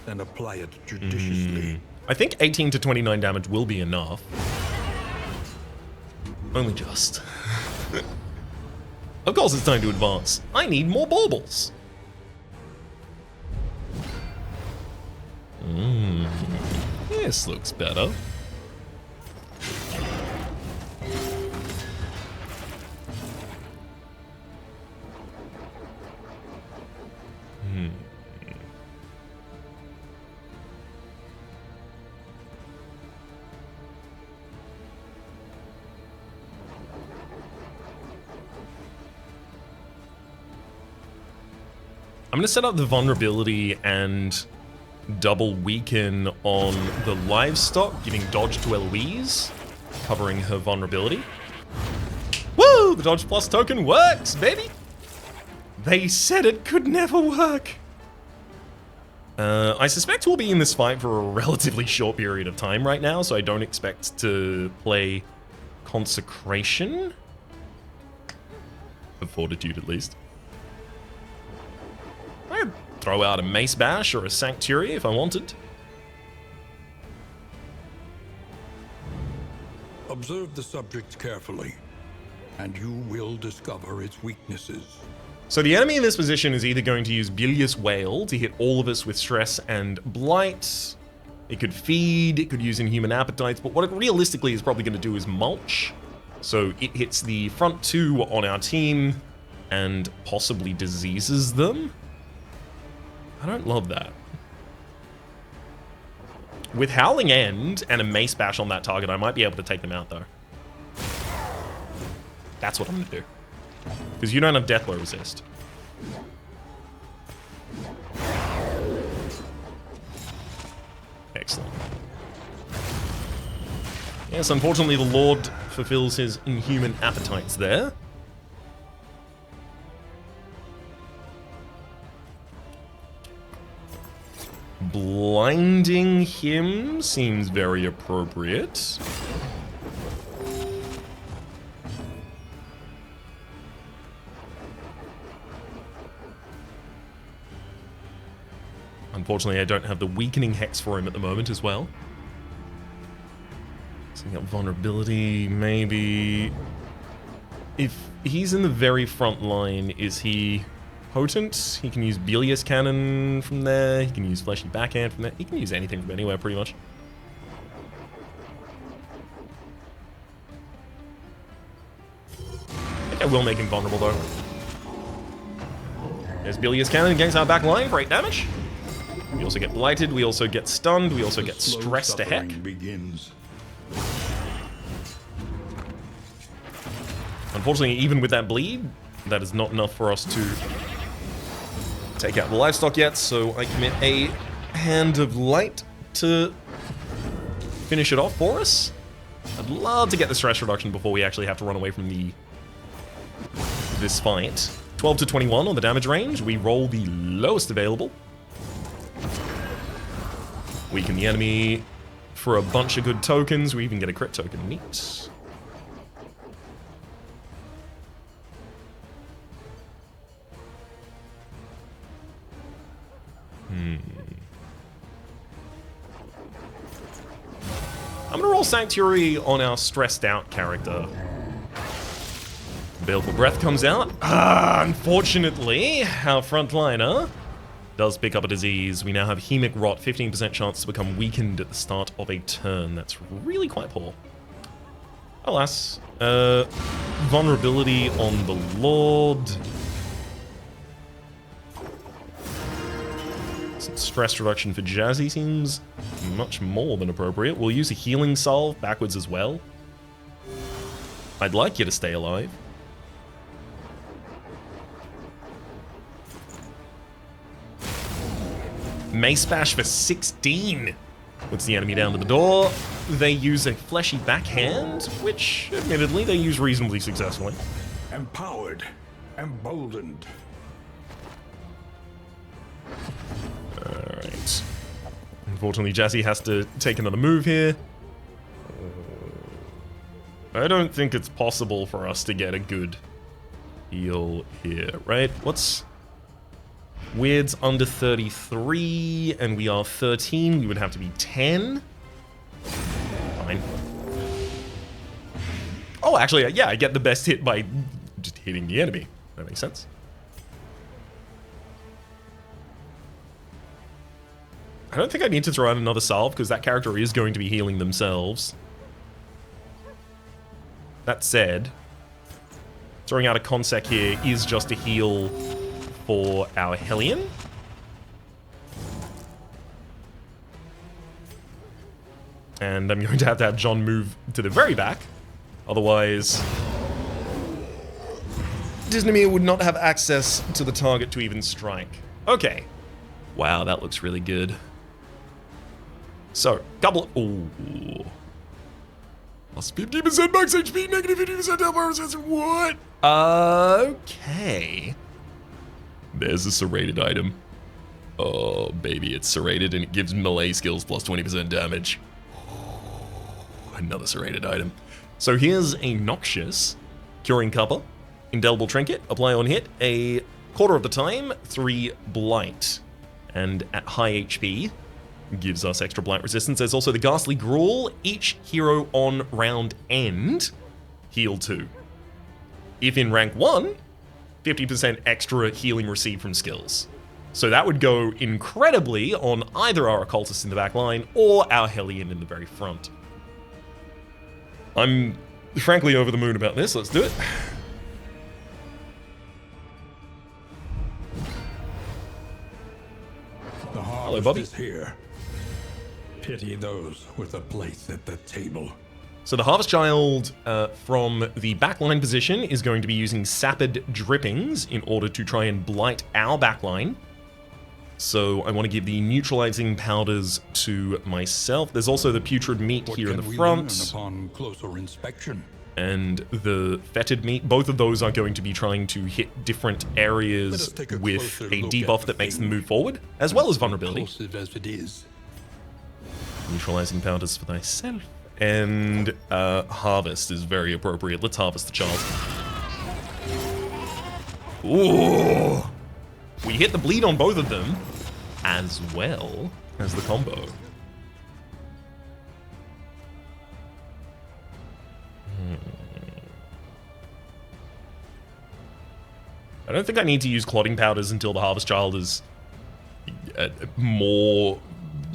and apply it judiciously. I think 18 to 29 damage will be enough. Only just. Of course it's time to advance. I need more baubles. This looks better. I'm going to set up the vulnerability and double weaken on the livestock, giving dodge to Eloise, covering her vulnerability. Woo! The dodge plus token works, baby! They said it could never work. I suspect we'll be in this fight for a relatively short period of time right now, so I don't expect to play Consecration. Of Fortitude, at least. I could throw out a Mace Bash or a Sanctuary if I wanted. Observe the subject carefully, and you will discover its weaknesses. So the enemy in this position is either going to use Bilious Whale to hit all of us with stress and blight. It could feed, it could use Inhuman Appetites, but what it realistically is probably going to do is mulch. So it hits the front two on our team and possibly diseases them. I don't love that. With Howling End and a Mace Bash on that target, I might be able to take them out, though. That's what I'm going to do. Because you don't have Deathblow resist. Excellent. Yes, unfortunately the Lord fulfills his Inhuman Appetites there. Blinding him seems very appropriate. Unfortunately, I don't have the Weakening Hex for him at the moment as well. Setting up vulnerability, maybe. If he's in the very front line, is he potent? He can use Bilious Cannon from there, he can use Fleshy Backhand from there, he can use anything from anywhere pretty much. I think I will make him vulnerable though. There's Bilious Cannon against our back line, great damage. We also get blighted, we also get stunned, we also get stressed to heck. Begins. Unfortunately, even with that bleed, that is not enough for us to take out the livestock yet, so I commit a Hand of Light to finish it off for us. I'd love to get the stress reduction before we actually have to run away from this fight. 12 to 21 on the damage range. We roll the lowest available. Weaken the enemy for a bunch of good tokens. We even get a crit token. Neat. I'm gonna roll Sanctuary on our stressed out character. Baleful Breath comes out. Unfortunately, our frontliner does pick up a disease. We now have Hemic Rot, 15% chance to become weakened at the start of a turn. That's really quite poor. Alas. Vulnerability on the Lord. Some stress reduction for Jazzy seems much more than appropriate. We'll use a healing salve backwards as well. I'd like you to stay alive. Mace Bash for 16. Puts the enemy down to the door. They use a Fleshy Backhand, which, admittedly, they use reasonably successfully. Empowered, emboldened. Alright. Unfortunately, Jazzy has to take another move here. I don't think it's possible for us to get a good heal here, right? What's Weird's under 33, and we are 13. We would have to be 10. Fine. Oh, actually, yeah, I get the best hit by just hitting the enemy. That makes sense. I don't think I need to throw out another salve, because that character is going to be healing themselves. That said, throwing out a Consec here is just a heal for our Hellion. And I'm going to have John move to the very back. Otherwise, Disney would not have access to the target to even strike. Okay. Wow, that looks really good. So, couple... Ooh. Plus 50% max HP, negative 50% health bar resistance. What? Okay. There's a serrated item. Oh, baby, it's serrated and it gives melee skills plus 20% damage. Another serrated item. So here's a Noxious Curing Cuppa, Indelible Trinket, apply on hit, a quarter of the time, 3 Blight. And at high HP, gives us extra blight resistance. There's also the Ghastly Gruel. Each hero on round end, heal 2. If in rank 1, 50% extra healing received from skills. So that would go incredibly on either our Occultist in the back line or our Hellion in the very front. I'm frankly over the moon about this. Let's do it. The Hello, Bobby. is here. Pity those with a place at the table. So the Harvest Child from the backline position is going to be using Sapid Drippings in order to try and blight our backline. So I want to give the neutralizing powders to myself. There's also the putrid meat here in the front. Upon closer inspection? And the fetid meat. Both of those are going to be trying to hit different areas with a debuff that makes them move forward, as well as vulnerability. As it is. Neutralizing powders for thyself. And harvest is very appropriate. Let's harvest the child. Ooh! We hit the bleed on both of them, as well as the combo. I don't think I need to use clotting powders until the Harvest Child is more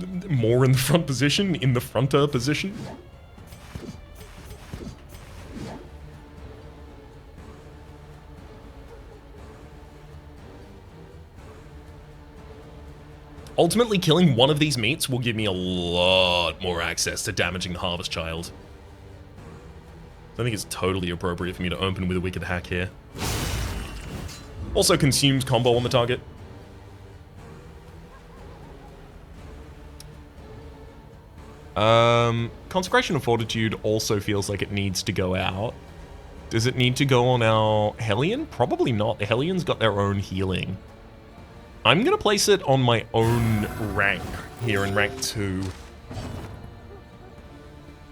in the front position, in the fronter position. Ultimately, killing one of these meats will give me a lot more access to damaging the Harvest Child. I think it's totally appropriate for me to open with a Wicked Hack here. Also consumes combo on the target. Consecration of Fortitude also feels like it needs to go out. Does it need to go on our Hellion? Probably not. The Hellion's got their own healing. I'm going to place it on my own rank here in rank 2.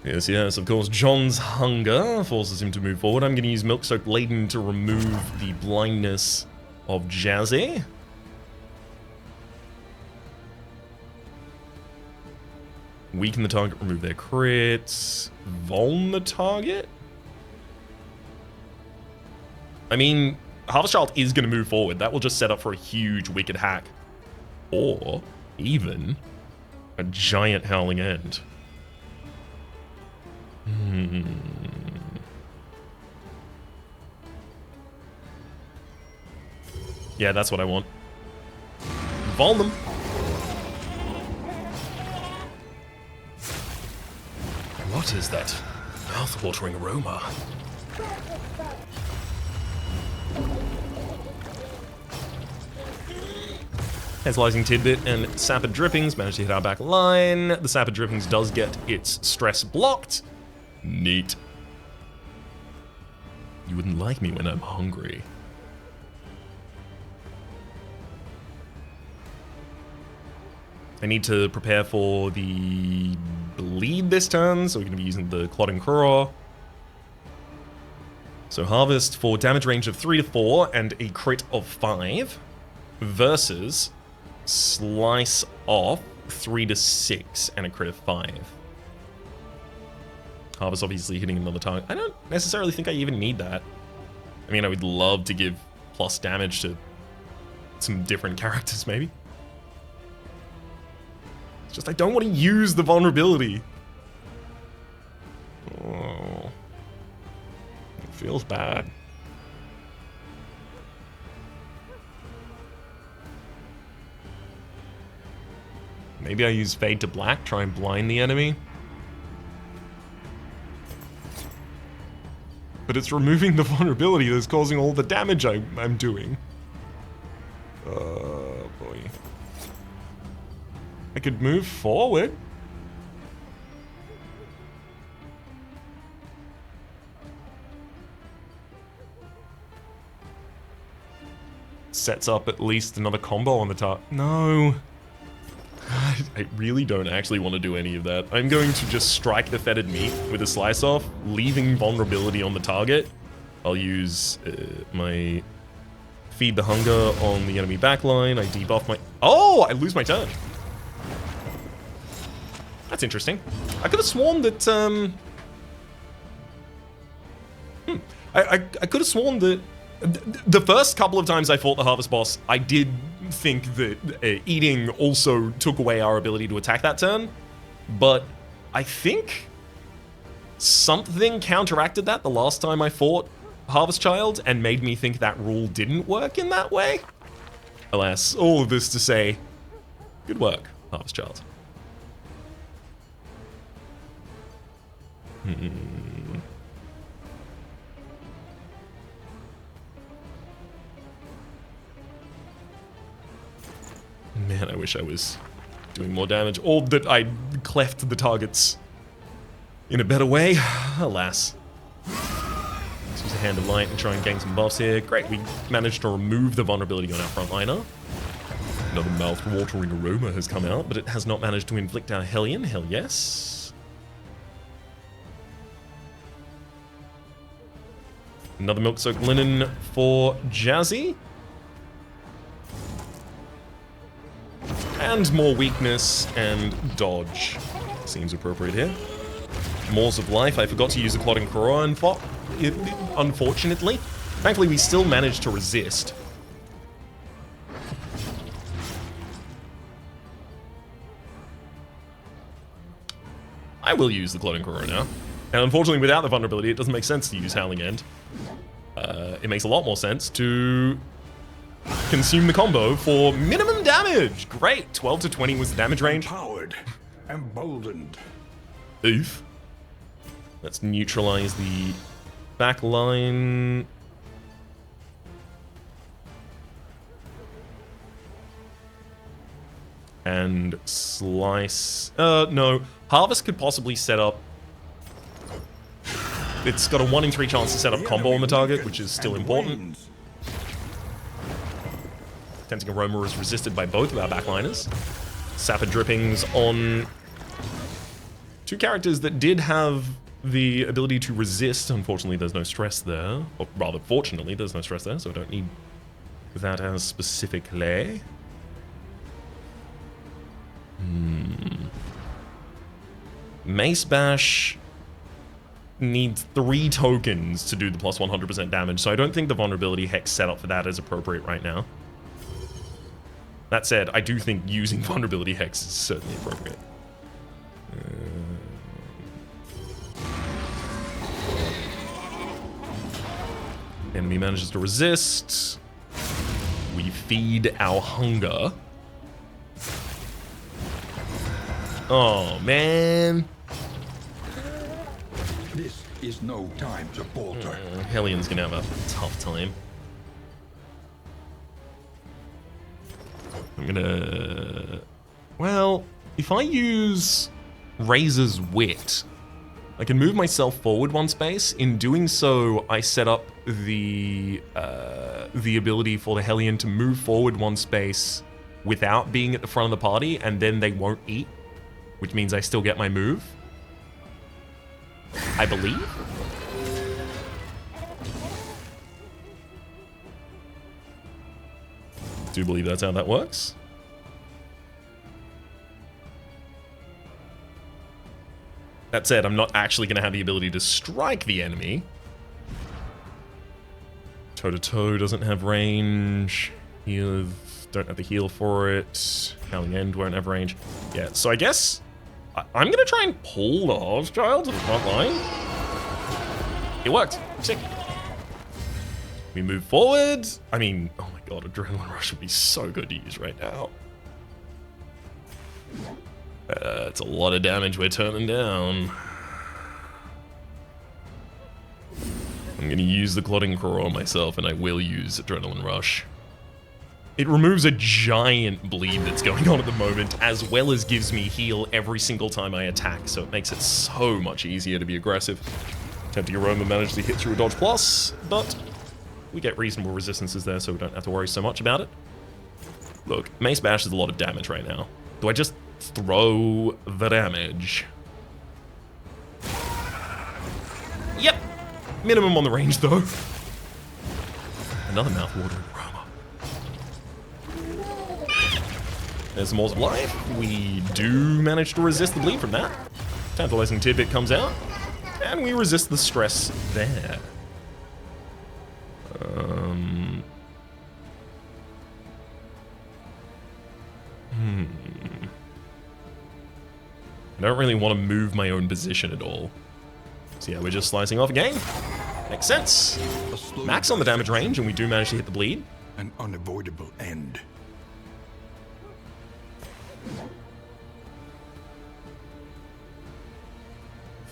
Yes, yes, of course, John's hunger forces him to move forward. I'm going to use Milk-Soaked Laden to remove the blindness of Jazzy. Weaken the target, remove their crits. Vuln the target? I mean, Harvest Child is going to move forward. That will just set up for a huge Wicked Hack. Or even a giant Howling End. Yeah, that's what I want. Vuln them. What is that mouth-watering aroma? Tantalizing Tidbit and Sapid Drippings managed to hit our back line. The Sapid Drippings does get its stress blocked. Neat. You wouldn't like me when I'm hungry. I need to prepare for the bleed this turn, so we're going to be using the Clotting Craw. So Harvest for damage range of 3 to 4 and a crit of 5. versus slice off 3 to 6 and a crit of 5. Harvest obviously hitting another target. I don't necessarily think I even need that. I mean, I would love to give plus damage to some different characters, maybe. It's just I don't want to use the vulnerability. Oh. It feels bad. Maybe I use Fade to Black, try and blind the enemy. But it's removing the vulnerability that's causing all the damage I'm doing. Oh, boy. I could move forward. Sets up at least another combo on the top. No. I really don't actually want to do any of that. I'm going to just strike the fetid meat with a slice off, leaving vulnerability on the target. I'll use my feed the hunger on the enemy backline. I debuff my... Oh, I lose my turn. That's interesting. I could have sworn that... I could have sworn that the first couple of times I fought the Harvest boss, I did think that eating also took away our ability to attack that turn, but I think something counteracted that the last time I fought Harvest Child and made me think that rule didn't work in that way. Alas, all of this to say, good work, Harvest Child. Man, I wish I was doing more damage, or that I cleft the targets in a better way. Alas. Let's use a Hand of Light and try and gain some buffs here. Great, we managed to remove the vulnerability on our frontliner. Another mouth-watering aroma has come out, but it has not managed to inflict our Hellion. Hell yes. Another Milk-Soaked Linen for Jazzy. And more weakness and dodge. Seems appropriate here. Maws of Life. I forgot to use a Clotting Corona, unfortunately. Thankfully, we still managed to resist. I will use the Clotting Corona now. And unfortunately, without the vulnerability, it doesn't make sense to use Howling End. It makes a lot more sense to consume the combo for minimum damage. Great. 12 to 20 was the damage range. Empowered, emboldened. Oof. Let's neutralize the back line. And slice. No. Harvest could possibly set up. It's got a 1 in 3 chance to set up combo on the target, which is still important. Tempting Aroma is resisted by both of our backliners. Sapper Drippings on 2 characters that did have the ability to resist. Unfortunately, there's no stress there. Or rather, fortunately, there's no stress there, so I don't need that as specifically. Mace Bash needs 3 tokens to do the plus 100% damage, so I don't think the vulnerability hex setup for that is appropriate right now. That said, I do think using vulnerability hex is certainly appropriate. Enemy manages to resist. We feed our hunger. Oh, man. This is no time to falter. Hellion's gonna have a tough time. I'm gonna... Well, if I use Razor's Wit, I can move myself forward 1 space. In doing so, I set up the ability for the Hellion to move forward 1 space without being at the front of the party, and then they won't eat, which means I still get my move. I believe. do believe that's how that works. That said, I'm not actually going to have the ability to strike the enemy. Toe-to-toe doesn't have range. Heal, don't have the heal for it. Howling End won't have range. Yeah, so I guess I'm going to try and pull the Horschild to the front line. It worked. Sick. We move forward. I mean, oh my god, Adrenaline Rush would be so good to use right now. It's a lot of damage we're turning down. I'm going to use the Clotting Craw on myself, and I will use Adrenaline Rush. It removes a giant bleed that's going on at the moment, as well as gives me heal every single time I attack, so it makes it so much easier to be aggressive. Tempting Aroma managed to hit through a Dodge Plus, but we get reasonable resistances there, so we don't have to worry so much about it. Look, Mace Bash is a lot of damage right now. Do I just throw the damage? Yep. Minimum on the range, though. Another mouth-watering aroma. There's some Maws of Life. We do manage to resist the bleed from that. Tantalizing Tidbit comes out, and we resist the stress there. I don't really want to move my own position at all. So yeah, we're just slicing off again. Makes sense. Max on the damage range, and we do manage to hit the bleed. An unavoidable end.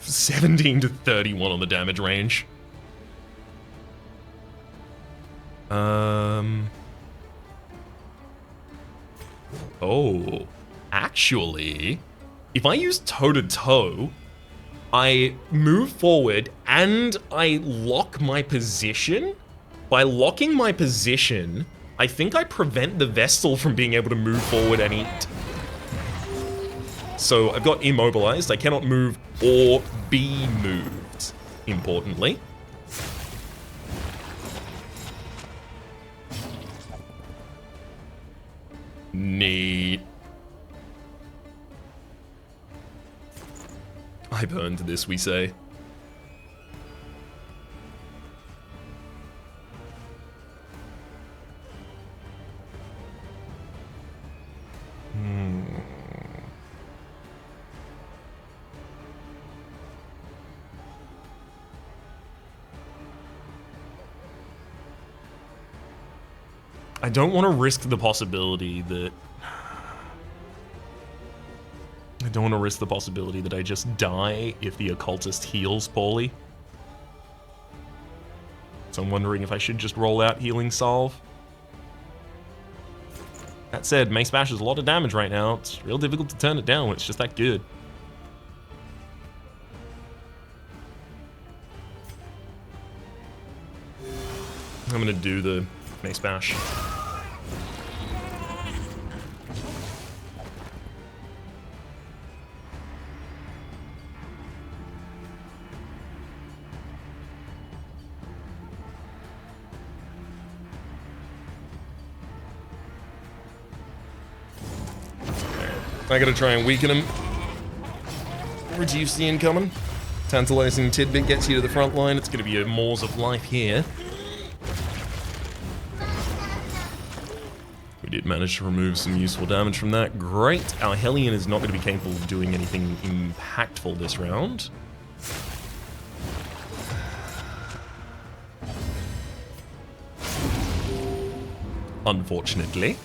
$17 to 31 on the damage range. Oh, actually, if I use toe-to-toe, I move forward and I lock my position. By locking my position, I think I prevent the Vestal from being able to move forward and eat. So I've got immobilized. I cannot move or be moved, importantly. Neat. I've earned this, we say. I don't want to risk the possibility that... I just die if the Occultist heals poorly. So I'm wondering if I should just roll out Healing Salve. That said, Mace Bash is a lot of damage right now. It's real difficult to turn it down when it's just that good. I'm gonna do the Mace Bash. I gotta try and weaken him. Reduce the incoming. Tantalizing Tidbit gets you to the front line. It's gonna be a Maws of Life here. We did manage to remove some useful damage from that. Great. Our Hellion is not gonna be capable of doing anything impactful this round. Unfortunately.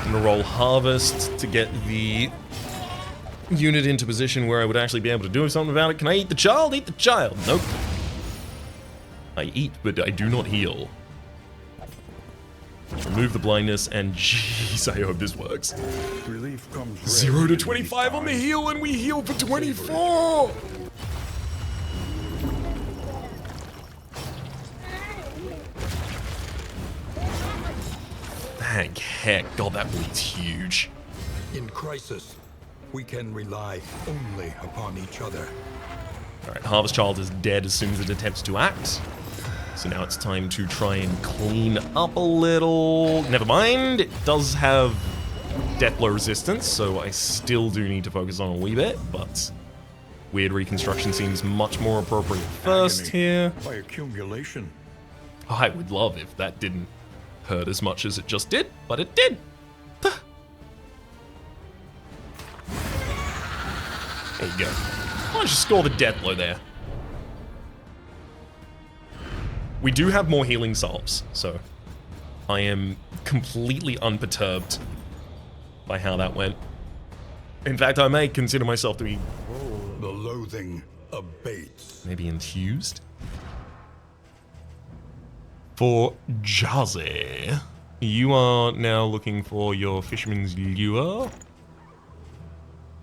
I'm gonna roll Harvest to get the unit into position where I would actually be able to do something about it. Can I eat the child? Eat the child. Nope. I eat, but I do not heal. Remove the blindness, and jeez, I hope this works. Relief comes 0 to 25 on the heal, and we heal for 24! Thank heck. God, that bleed's huge. In crisis, We can rely only upon each other. Alright, Harvest Child is dead as soon as it attempts to act. So now it's time to try and clean up a little. Never mind, it does have Deathblow resistance, so I still do need to focus on a wee bit, but Weird Reconstruction seems much more appropriate first Agony here. by accumulation. I would love if that didn't hurt as much as it just did, but it did. There you go. Why don't you score the Deathblow there? We do have more healing salves, so I am completely unperturbed by how that went. In fact, I may consider myself to be The loathing abates. maybe enthused. For Jazzy, you are now looking for your Fisherman's Lure.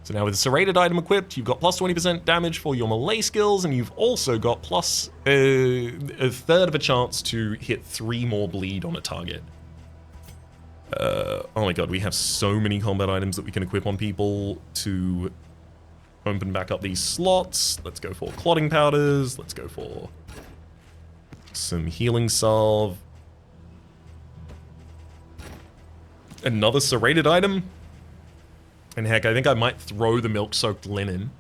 So now with Serrated item equipped, you've got plus 20% damage for your melee skills, and you've also got plus a third of a chance to hit 3 more bleed on a target. Oh my god, we have so many combat items that we can equip on people to open back up these slots. Let's go for clotting powders. Let's go for some healing salve. Another serrated item. And heck, I think I might throw the milk-soaked linen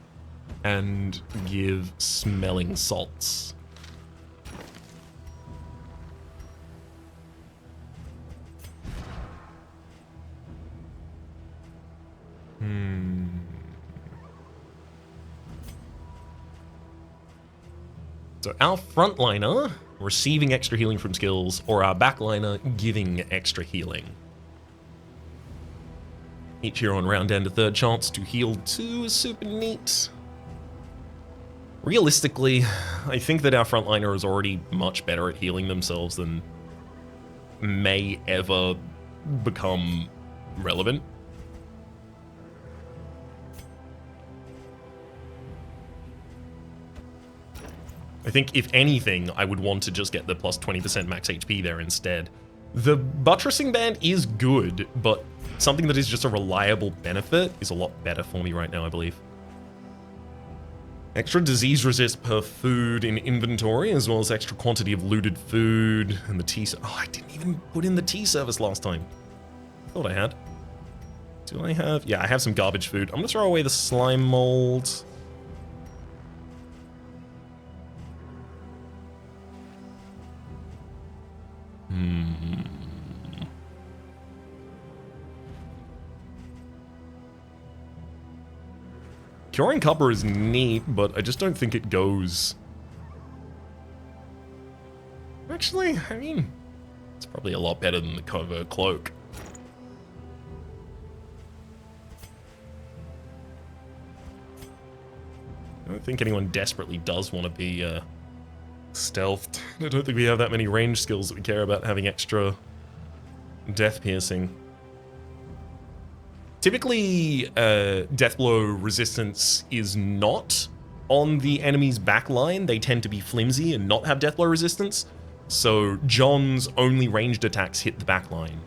and give smelling salts. So our frontliner receiving extra healing from skills, or our backliner giving extra healing. Each hero on round end a third chance to heal 2 is super neat. Realistically, I think that our frontliner is already much better at healing themselves than may ever become relevant. I think, if anything, I would want to just get the plus 20% max HP there instead. The buttressing band is good, but something that is just a reliable benefit is a lot better for me right now, I believe. Extra disease resist per food in inventory, as well as extra quantity of looted food, and the tea... Oh, I didn't even put in the tea service last time. I thought I had. Do I have... Yeah, I have some garbage food. I'm gonna throw away the slime mold. Curing Copper is neat, but I just don't think it goes... Actually, I mean, it's probably a lot better than the Covert Cloak. I don't think anyone desperately does want to be stealthed. I don't think we have that many range skills that we care about having extra death piercing. Typically, Deathblow resistance is not on the enemy's backline. They tend to be flimsy and not have Deathblow resistance. So John's only ranged attacks hit the backline.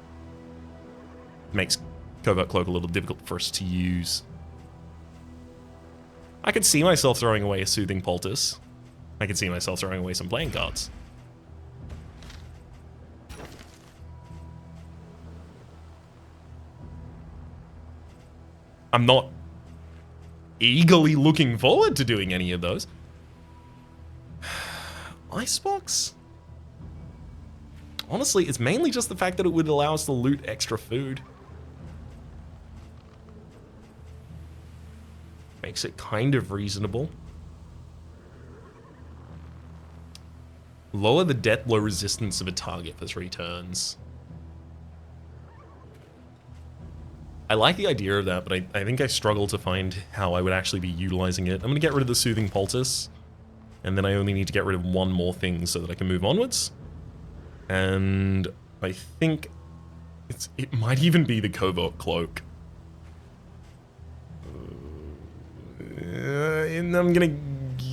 Makes Covert Cloak a little difficult for us to use. I could see myself throwing away a Soothing Poultice. I could see myself throwing away some playing cards. I'm not eagerly looking forward to doing any of those. Icebox? Honestly, it's mainly just the fact that it would allow us to loot extra food. Makes it kind of reasonable. Lower the death blow resistance of a target for 3 turns. I like the idea of that, but I think I struggle to find how I would actually be utilizing it. I'm going to get rid of the Soothing Poultice, and then I only need to get rid of one more thing so that I can move onwards. And I think it might even be the Covert Cloak. And I'm going to...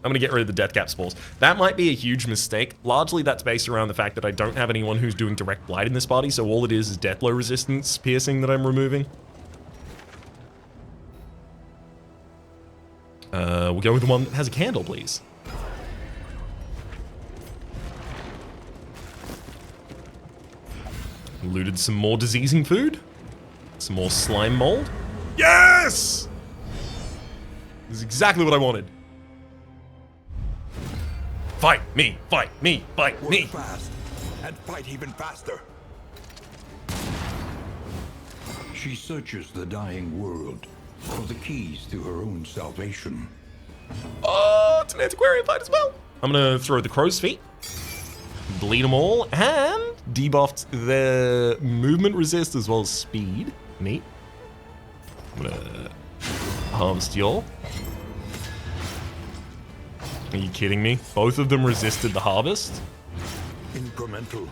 I'm gonna get rid of the death cap spores. That might be a huge mistake. Largely that's based around the fact that I don't have anyone who's doing direct blight in this party, so all it is death blow resistance piercing that I'm removing. We'll go with the one that has a candle, please. Looted some more diseasing food. Some more slime mold. Yes! This is exactly what I wanted. Fight me, fight me, fight me. Work fast, and fight even faster. She searches the dying world for the keys to her own salvation. Oh, it's an antiquarian fight as well. I'm gonna throw the crow's feet, bleed them all, and debuffed their movement resist as well as speed. Neat. I'm gonna harvest y'all. Are you kidding me? Both of them resisted the harvest, Incremental.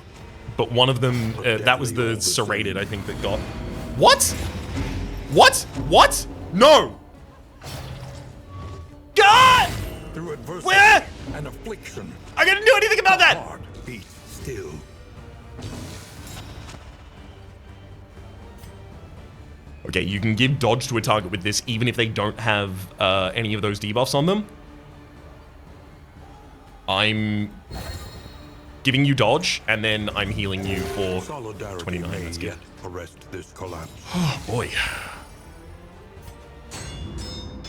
but one of them, that was the serrated, I think, that got... What? What? What? No! God! Through adversity Where? and affliction. I didn't do anything about that! Heart beat still. Okay, you can give dodge to a target with this even if they don't have any of those debuffs on them. I'm giving you dodge, and then I'm healing you for Solidarity 29. may That's good. yet arrest this collapse. Oh, boy.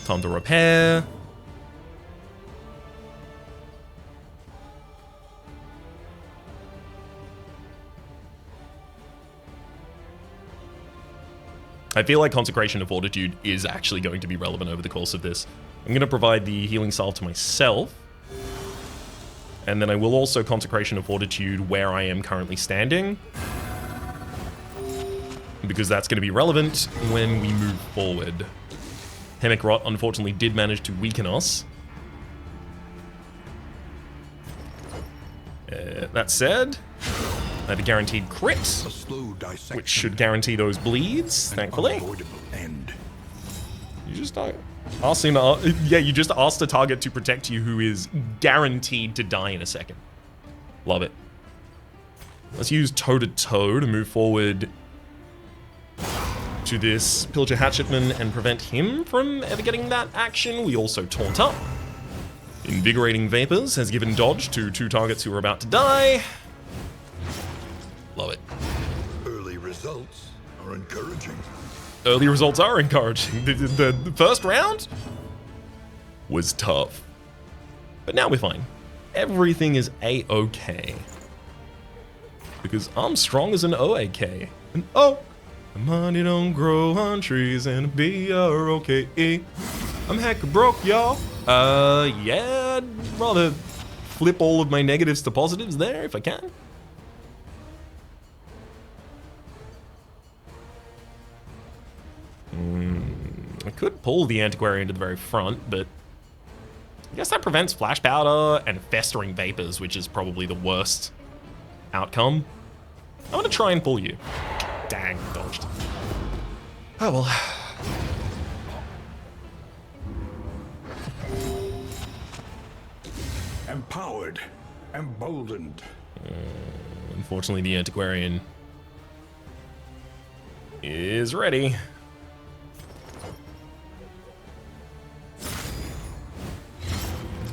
Time to repair. I feel like Consecration of Fortitude is actually going to be relevant over the course of this. I'm going to provide the healing salve to myself. And then I will also Consecration of Fortitude where I am currently standing. Because that's going to be relevant when we move forward. Hemic Rot unfortunately did manage to weaken us. That said, I have a guaranteed crit, A slow dissection. which should guarantee those bleeds, an thankfully. unavoidable end. You just you just asked a target to protect you who is guaranteed to die in a second. Love it. Let's use toe-to-toe to move forward to this Pillager Hatchetman and prevent him from ever getting that action. We also taunt up. Invigorating Vapors has given dodge to 2 targets who are about to die. Love it. Early results are encouraging. Early results are encouraging. The first round was tough. But now we're fine. Everything is A-OK. Because I'm strong as an O-A-K. And oh, the money don't grow on trees and a B-R-O-K-E. I'm hecka broke, y'all. Yeah, I'd rather flip all of my negatives to positives there if I can. I could pull the Antiquarian to the very front, but I guess that prevents Flash Powder and Festering Vapors, which is probably the worst outcome. I'm gonna try and pull you. Dang, dodged. Oh well. Empowered, emboldened. Unfortunately, the Antiquarian is ready.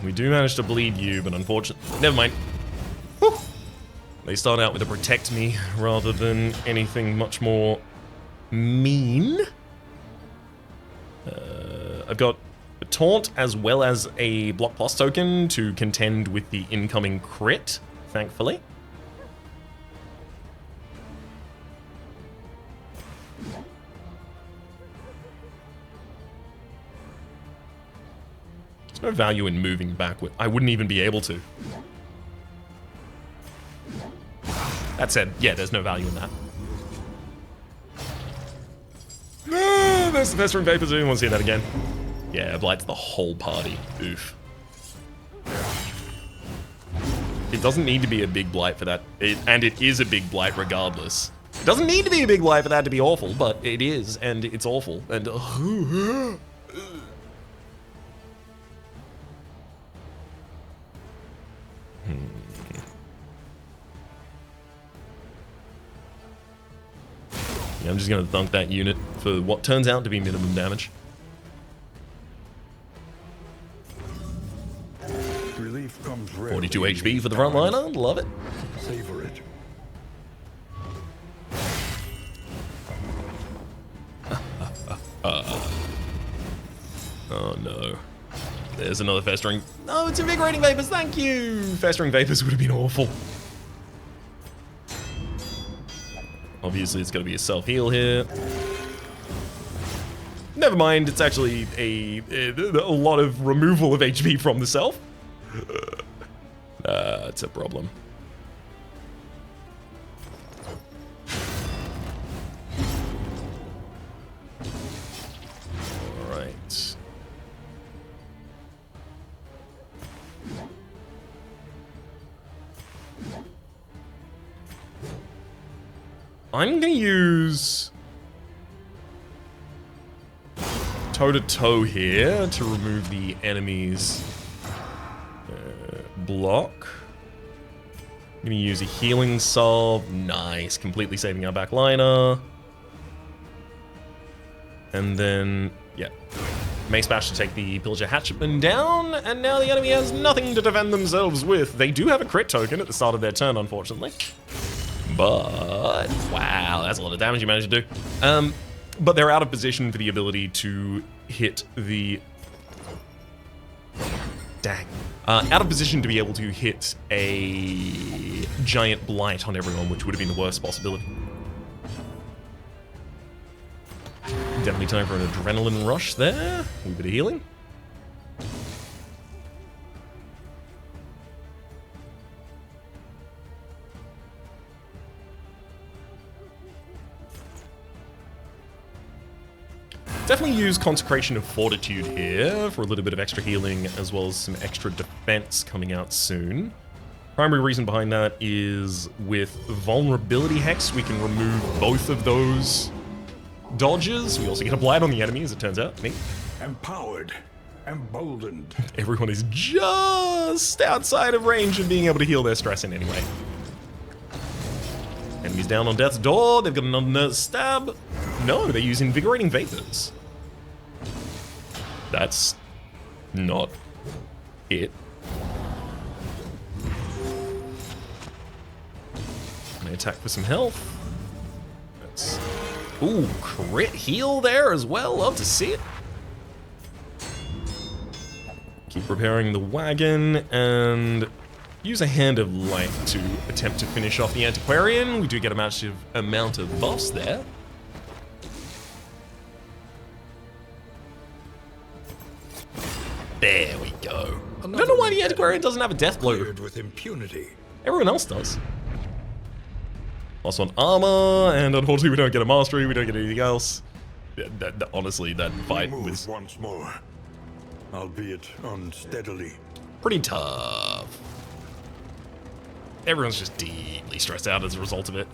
We do manage to bleed you, but unfortunately... Never mind. Whew. They start out with a protect me rather than anything much more mean. I've got a taunt as well as a block plus token to contend with the incoming crit, thankfully. There's no value in moving backward. I wouldn't even be able to. That said, yeah, there's no value in that. No, there's the Festering Vapors. I didn't want to see that again. Yeah, blights the whole party. Oof. It doesn't need to be a big blight for that. And it is a big blight regardless. It doesn't need to be a big blight for that to be awful, but it is, and it's awful. And Yeah, I'm just going to thunk that unit for what turns out to be minimum damage. Relief comes 42 HP for the frontliner. Love it. Savor it. Oh no. There's another festering. No, it's invigorating vapors. Thank you. Festering vapors would have been awful. Obviously, it's going to be a self-heal here. Never mind. It's actually a lot of removal of HP from the self. It's a problem. All right. I'm gonna use toe-to-toe here to remove the enemy's block. I'm gonna use a healing salve. Nice, completely saving our back liner. And then, yeah, Mace Bash to take the Pillager Hatchetman down, and now the enemy has nothing to defend themselves with. They do have a crit token at the start of their turn, unfortunately. But, wow, that's a lot of damage you managed to do. But they're out of position for the ability to hit the... Dang. Out of position to be able to hit a giant blight on everyone, which would have been the worst possibility. Definitely time for an adrenaline rush there. A little bit of healing. Definitely use Consecration of Fortitude here for a little bit of extra healing as well as some extra defense coming out soon. Primary reason behind that is with Vulnerability Hex, we can remove both of those dodges. We also get a blight on the enemy, as it turns out. Neat. Empowered. Emboldened. Everyone is just outside of range of being able to heal their stress in any way. Enemies down on death's door. They've got another stab. No, they use Invigorating Vapors. That's not it. They attack for some health. That's... Ooh, crit heal there as well. Love to see it. Keep repairing the wagon and use a Hand of Light to attempt to finish off the Antiquarian. We do get a massive amount of buffs there. There we go. I don't know why the Antiquarian doesn't have a death blow. With impunity. Everyone else does. Lost on armor, and unfortunately we don't get a mastery, we don't get anything else. Yeah, honestly, that fight was once more, albeit unsteadily. Pretty tough. Everyone's just deeply stressed out as a result of it.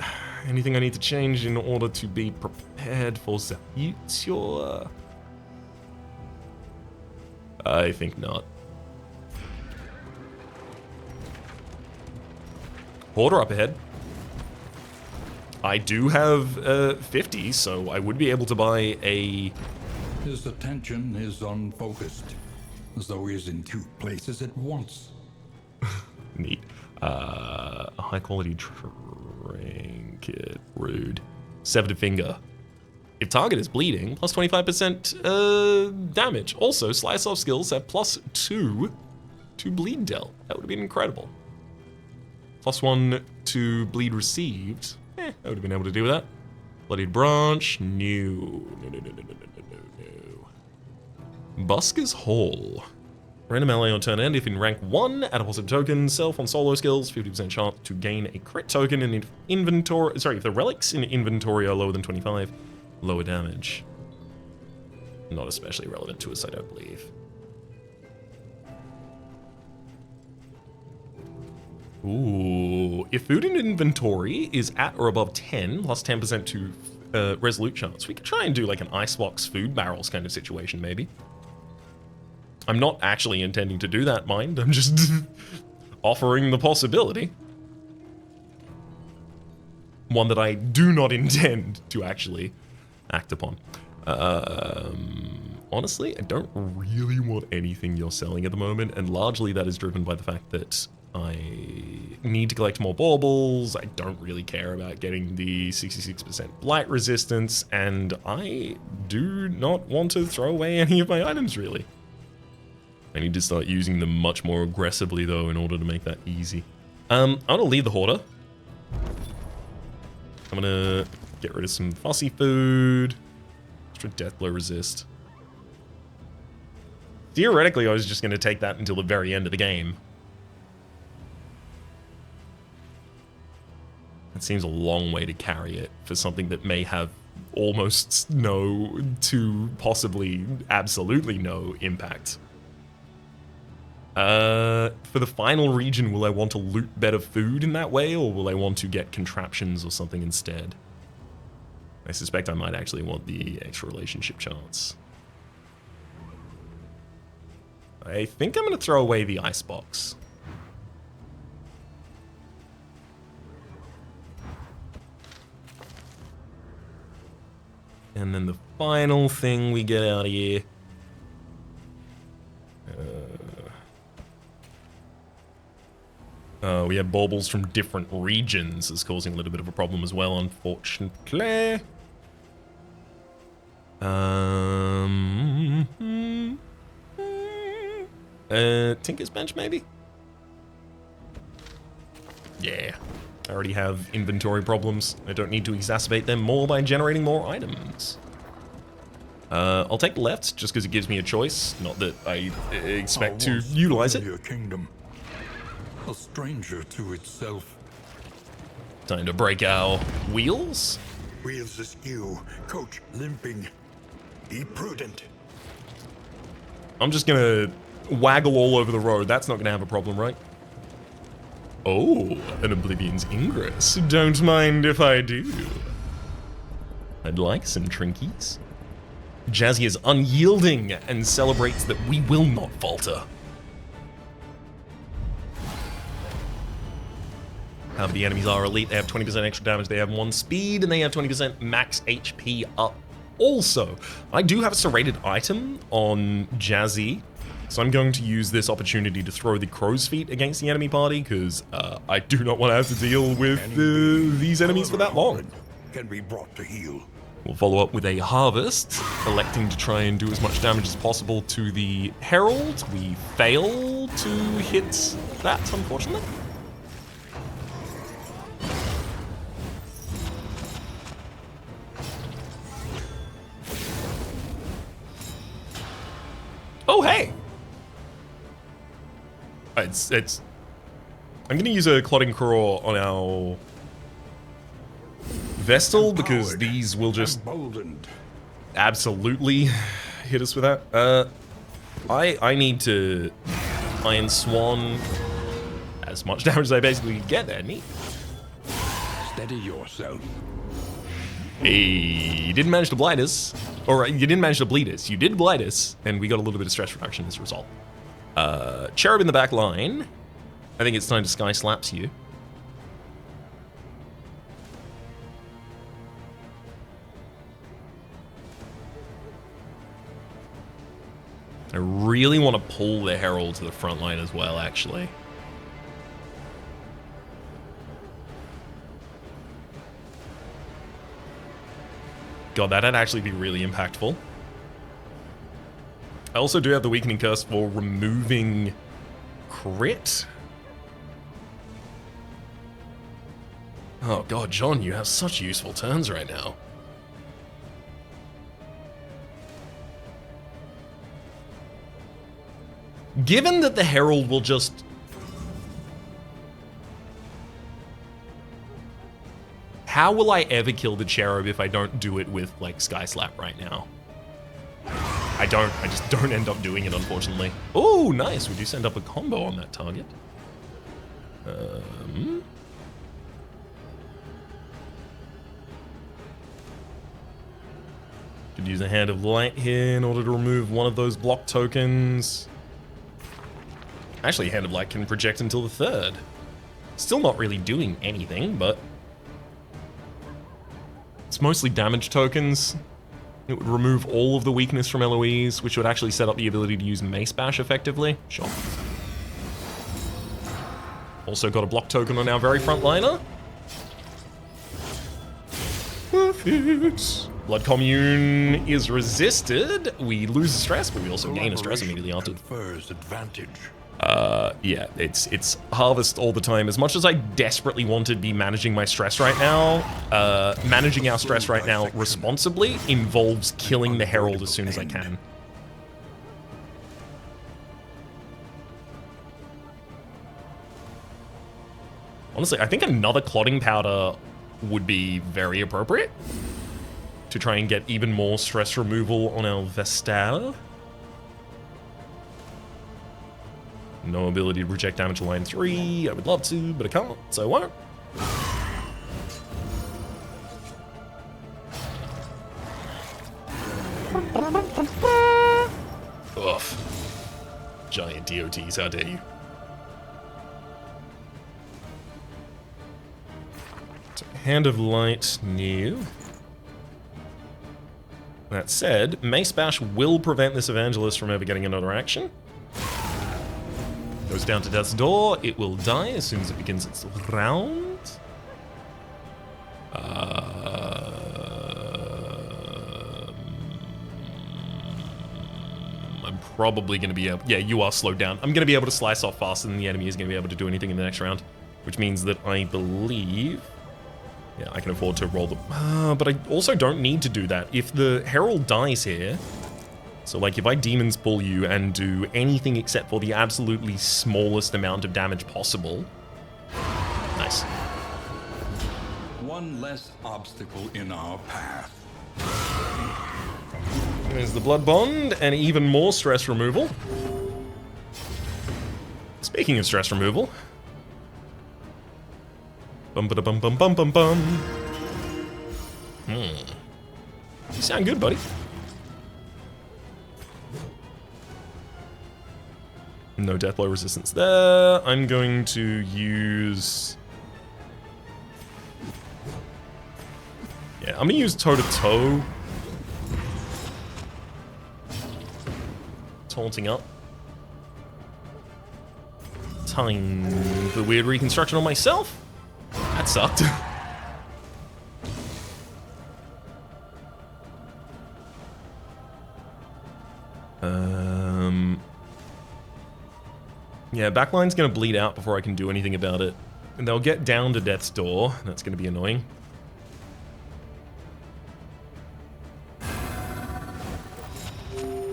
Anything I need to change in order to be prepared for the future? I think not. Order up ahead. I do have 50, so I would be able to buy a... His attention is unfocused, as though he is in two places at once. Neat. A high-quality trinket. Rude. Severed finger. If target is bleeding, plus 25% damage. Also, Slice Off skills have +2 to bleed dealt. That would have been incredible. +1 to bleed received. I would have been able to do with that. Bloodied Branch. No. Busker's Hall. Random ally on turn end if in rank 1, add a positive token, self on solo skills, 50% chance to gain a crit token in inventory. Sorry, if the relics in inventory are lower than 25, lower damage. Not especially relevant to us, I don't believe. Ooh, if food in inventory is at or above 10, plus 10% to resolute chance, we could try and do like an icebox food barrels kind of situation, maybe. I'm not actually intending to do that, mind. I'm just offering the possibility. one that I do not intend to actually act upon. Honestly, I don't really want anything you're selling at the moment, and largely that is driven by the fact that I need to collect more baubles. I don't really care about getting the 66% blight resistance, and I do not want to throw away any of my items, really. I need to start using them much more aggressively, though, in order to make that easy. I'm gonna leave the hoarder. I'm gonna get rid of some fussy food. Extra death blow resist. Theoretically, I was just gonna take that until the very end of the game. It seems a long way to carry it for something that may have almost no to possibly absolutely no impact. For the final region, will I want to loot better food in that way, or will I want to get contraptions or something instead? I suspect I might actually want the extra relationship charts. I think I'm going to throw away the icebox. And then the final thing we get out of here. We have baubles from different regions is causing a little bit of a problem as well, unfortunately. Tinker's Bench, maybe? Yeah. I already have inventory problems. I don't need to exacerbate them more by generating more items. I'll take left, just because it gives me a choice. Not that I expect to utilize it. Your kingdom, a stranger to itself. Time to break our wheels. Wheels askew, coach limping. Be prudent. I'm just gonna waggle all over the road. That's not gonna have a problem, right? Oh, an Oblivion's Ingress. Don't mind if I do. I'd like some trinkies. Jazzy is unyielding and celebrates that we will not falter. The enemies are elite. They have 20% extra damage. They have 1 speed, and they have 20% max HP up. Also, I do have a serrated item on Jazzy, so I'm going to use this opportunity to throw the crow's feet against the enemy party, because I do not want to have to deal with these enemies for that long. Can be brought to heel. We'll follow up with a harvest, electing to try and do as much damage as possible to the herald. We fail to hit that, unfortunately. Oh, hey! It's... I'm gonna use a Clotting Craw on our Vestal, because these will just absolutely hit us with that. I need to Iron Swan as much damage as I basically get there. Neat. Steady yourself. Hey, you didn't manage to blight us. Or you didn't manage to bleed us. You did blight us, and we got a little bit of stress reduction as a result. Cherub in the back line. I think it's time to Sky Slaps you. I really want to pull the Herald to the front line as well, actually. God, that'd actually be really impactful. I also do have the Weakening Curse for removing crit. Oh god, John, you have such useful turns right now. Given that the Herald will just... How will I ever kill the Cherub if I don't do it with, like, Sky Slap right now? I just don't end up doing it, unfortunately. Oh, nice, we do send up a combo on that target. Could use a Hand of Light here in order to remove one of those block tokens. Actually, Hand of Light can project until the 3rd. Still not really doing anything, but It's mostly damage tokens. It would remove all of the weakness from LOEs, which would actually set up the ability to use Mace Bash effectively. Sure. Also got a block token on our very front liner. Perfect. Blood Commune is resisted. We lose a stress, but we also gain a stress immediately after. Confers advantage. Yeah, it's harvest all the time. As much as I desperately want to be managing my stress right now, managing our stress right now responsibly involves killing the Herald as soon as I can. Honestly, I think another clotting powder would be very appropriate to try and get even more stress removal on our Vestal. No ability to reject damage to line 3. I would love to, but I can't, so I won't. Ugh. Giant DOTs, how dare you. So, Hand of Light, new. That said, Mace Bash will prevent this Evangelist from ever getting another action. Goes down to Death's Door. It will die as soon as it begins its round. I'm probably going to be able... Yeah, you are slowed down. I'm going to be able to slice off faster than the enemy is going to be able to do anything in the next round. Which means that I believe... Yeah, I can afford to roll the... but I also don't need to do that. If the Herald dies here... So, like, if I Demon's Pull you and do anything except for the absolutely smallest amount of damage possible... Nice. One less obstacle in our path. There's the Blood Bond, and even more stress removal. Speaking of stress removal... Bum-ba-da-bum-bum-bum-bum-bum. You sound good, buddy. No death blow resistance there. I'm going to use... Yeah, I'm going to use toe-to-toe. Taunting up. Time the weird reconstruction on myself. That sucked. Yeah, backline's gonna bleed out before I can do anything about it. And they'll get down to Death's Door. That's gonna be annoying.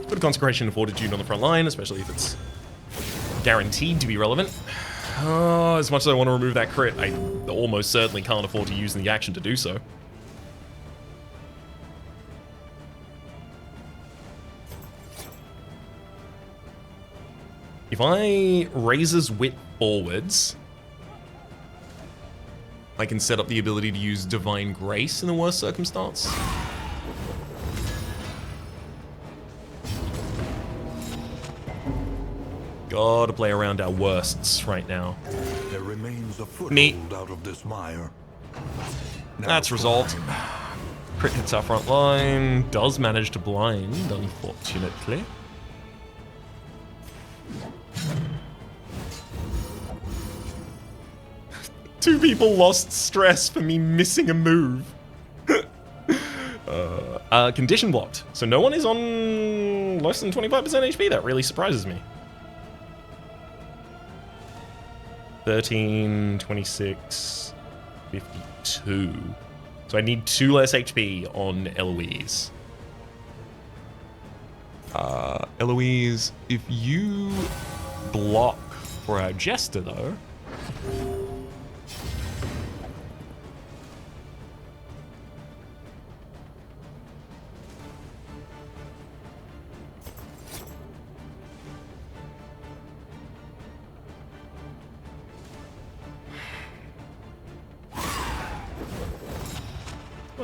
Put a Consecration and Fortitude on the front line, especially if it's guaranteed to be relevant. Oh, as much as I want to remove that crit, I almost certainly can't afford to use the action to do so. If I Razor's Wit forwards, I can set up the ability to use Divine Grace in the worst circumstance. Gotta play around our worsts right now. There remains a foothold Neat. out of this mire. That's resolved. Crit hits our front line. Does manage to blind, unfortunately. Two people lost stress for me missing a move. Condition blocked. So no one is on less than 25% HP. That really surprises me. 13, 26, 52. So I need 2 less HP on Eloise. Eloise, if you block for our Jester, though...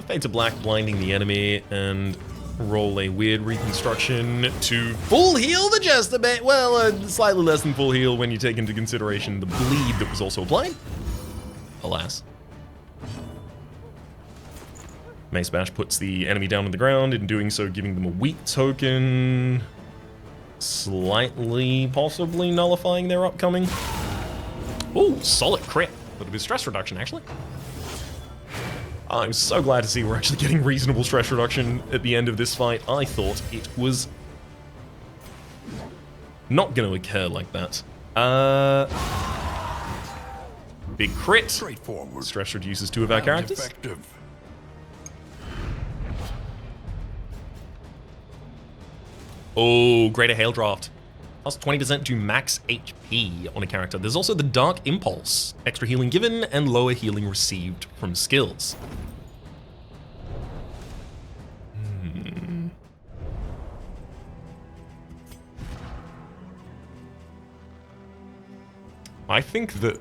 Fade to black, blinding the enemy, and roll a weird reconstruction to full heal the Jester bit. Well, slightly less than full heal when you take into consideration the bleed that was also applied. Alas. Mace Bash puts the enemy down on the ground, in doing so giving them a weak token, slightly, possibly nullifying their upcoming. Ooh, solid crit. A little bit of stress reduction, actually. I'm so glad to see we're actually getting reasonable stress reduction at the end of this fight. I thought it was not going to occur like that. Big crit. Straightforward. Stress reduces 2 of our characters. Effective. Oh, Greater Hail Draft. Plus 20% to max HP on a character. There's also the Dark Impulse. Extra healing given and lower healing received from skills. I think that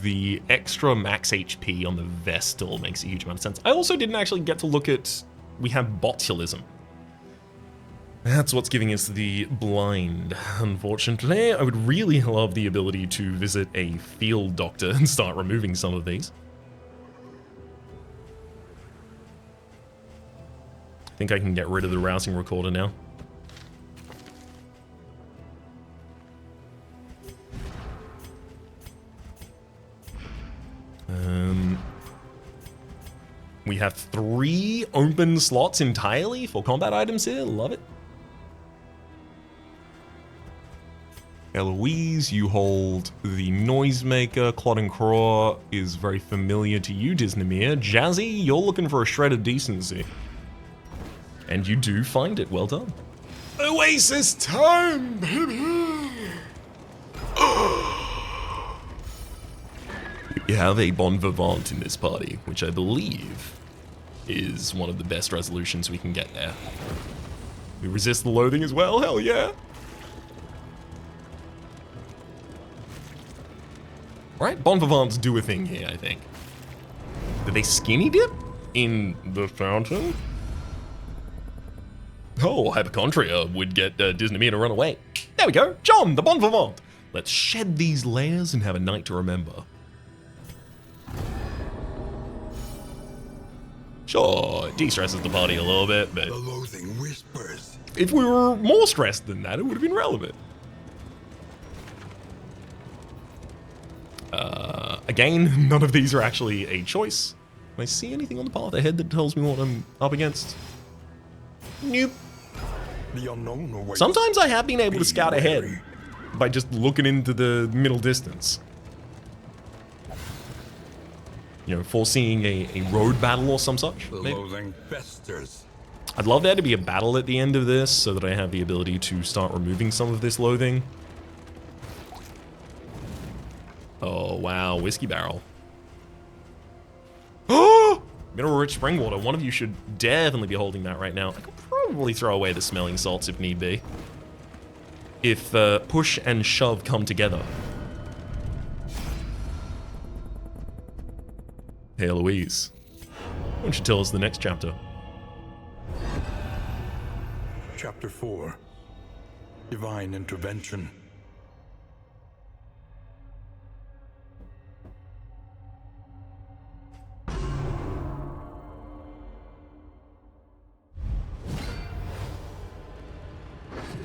the extra max HP on the vest still makes a huge amount of sense. I also didn't actually get to look at... We have botulism. That's what's giving us the blind, unfortunately. I would really love the ability to visit a field doctor and start removing some of these. I think I can get rid of the rousing recorder now. We have 3 open slots entirely for combat items here. Love it. Eloise, you hold the Noisemaker. Clod and Craw is very familiar to you, Disneymere. Jazzy, you're looking for a shred of decency. And you do find it. Well done. Oasis time, baby! We have a bon vivant in this party, which I believe is one of the best resolutions we can get there. We resist the loathing as well, hell yeah! Right, bon vivants do a thing here, I think. Do they skinny dip in the fountain? Oh, hypochondria would get Disney to run away. There we go, John, the bon vivant! Let's shed these layers and have a night to remember. Sure, it de-stresses the party a little bit, but The loathing whispers. if we were more stressed than that, it would have been relevant. Again, none of these are actually a choice. Can I see anything on the path ahead that tells me what I'm up against? Nope. The unknown awaits. Sometimes I have been able to Be scout wary. ahead by just looking into the middle distance. You know, foreseeing a road battle or some such. The maybe. loathing festers. I'd love there to be a battle at the end of this so that I have the ability to start removing some of this loathing. Oh, wow. Whiskey barrel. Oh! Mineral rich spring water. One of you should definitely be holding that right now. I could probably throw away the smelling salts if need be. If push and shove come together. Hey, Eloise. Why don't you tell us the next chapter? Chapter 4. Divine Intervention.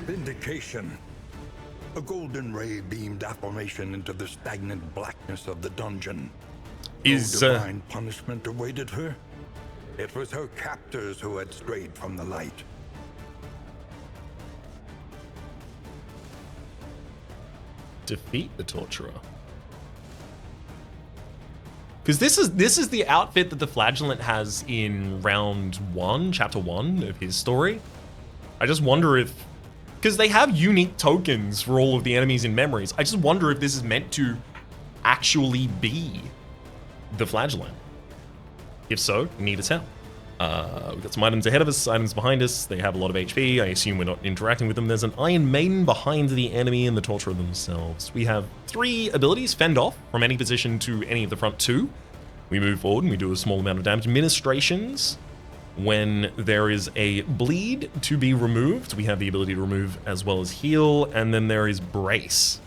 Vindication. A golden ray beamed affirmation into the stagnant blackness of the dungeon. No divine punishment awaited her. It was her captors who had strayed from the light. Defeat the torturer. Because this is the outfit that the Flagellant has in round 1, chapter 1 of his story. I just wonder if, because they have unique tokens for all of the enemies in memories. I just wonder if this is meant to actually be the Flagellant. If so, we need to tell. We've got some items ahead of us, items behind us. They have a lot of HP. I assume we're not interacting with them. There's an Iron Maiden behind the enemy and the Torturer themselves. We have 3 abilities, fend off from any position to any of the front 2. We move forward and we do a small amount of damage. Ministrations, when there is a bleed to be removed, we have the ability to remove as well as heal. And then there is Brace.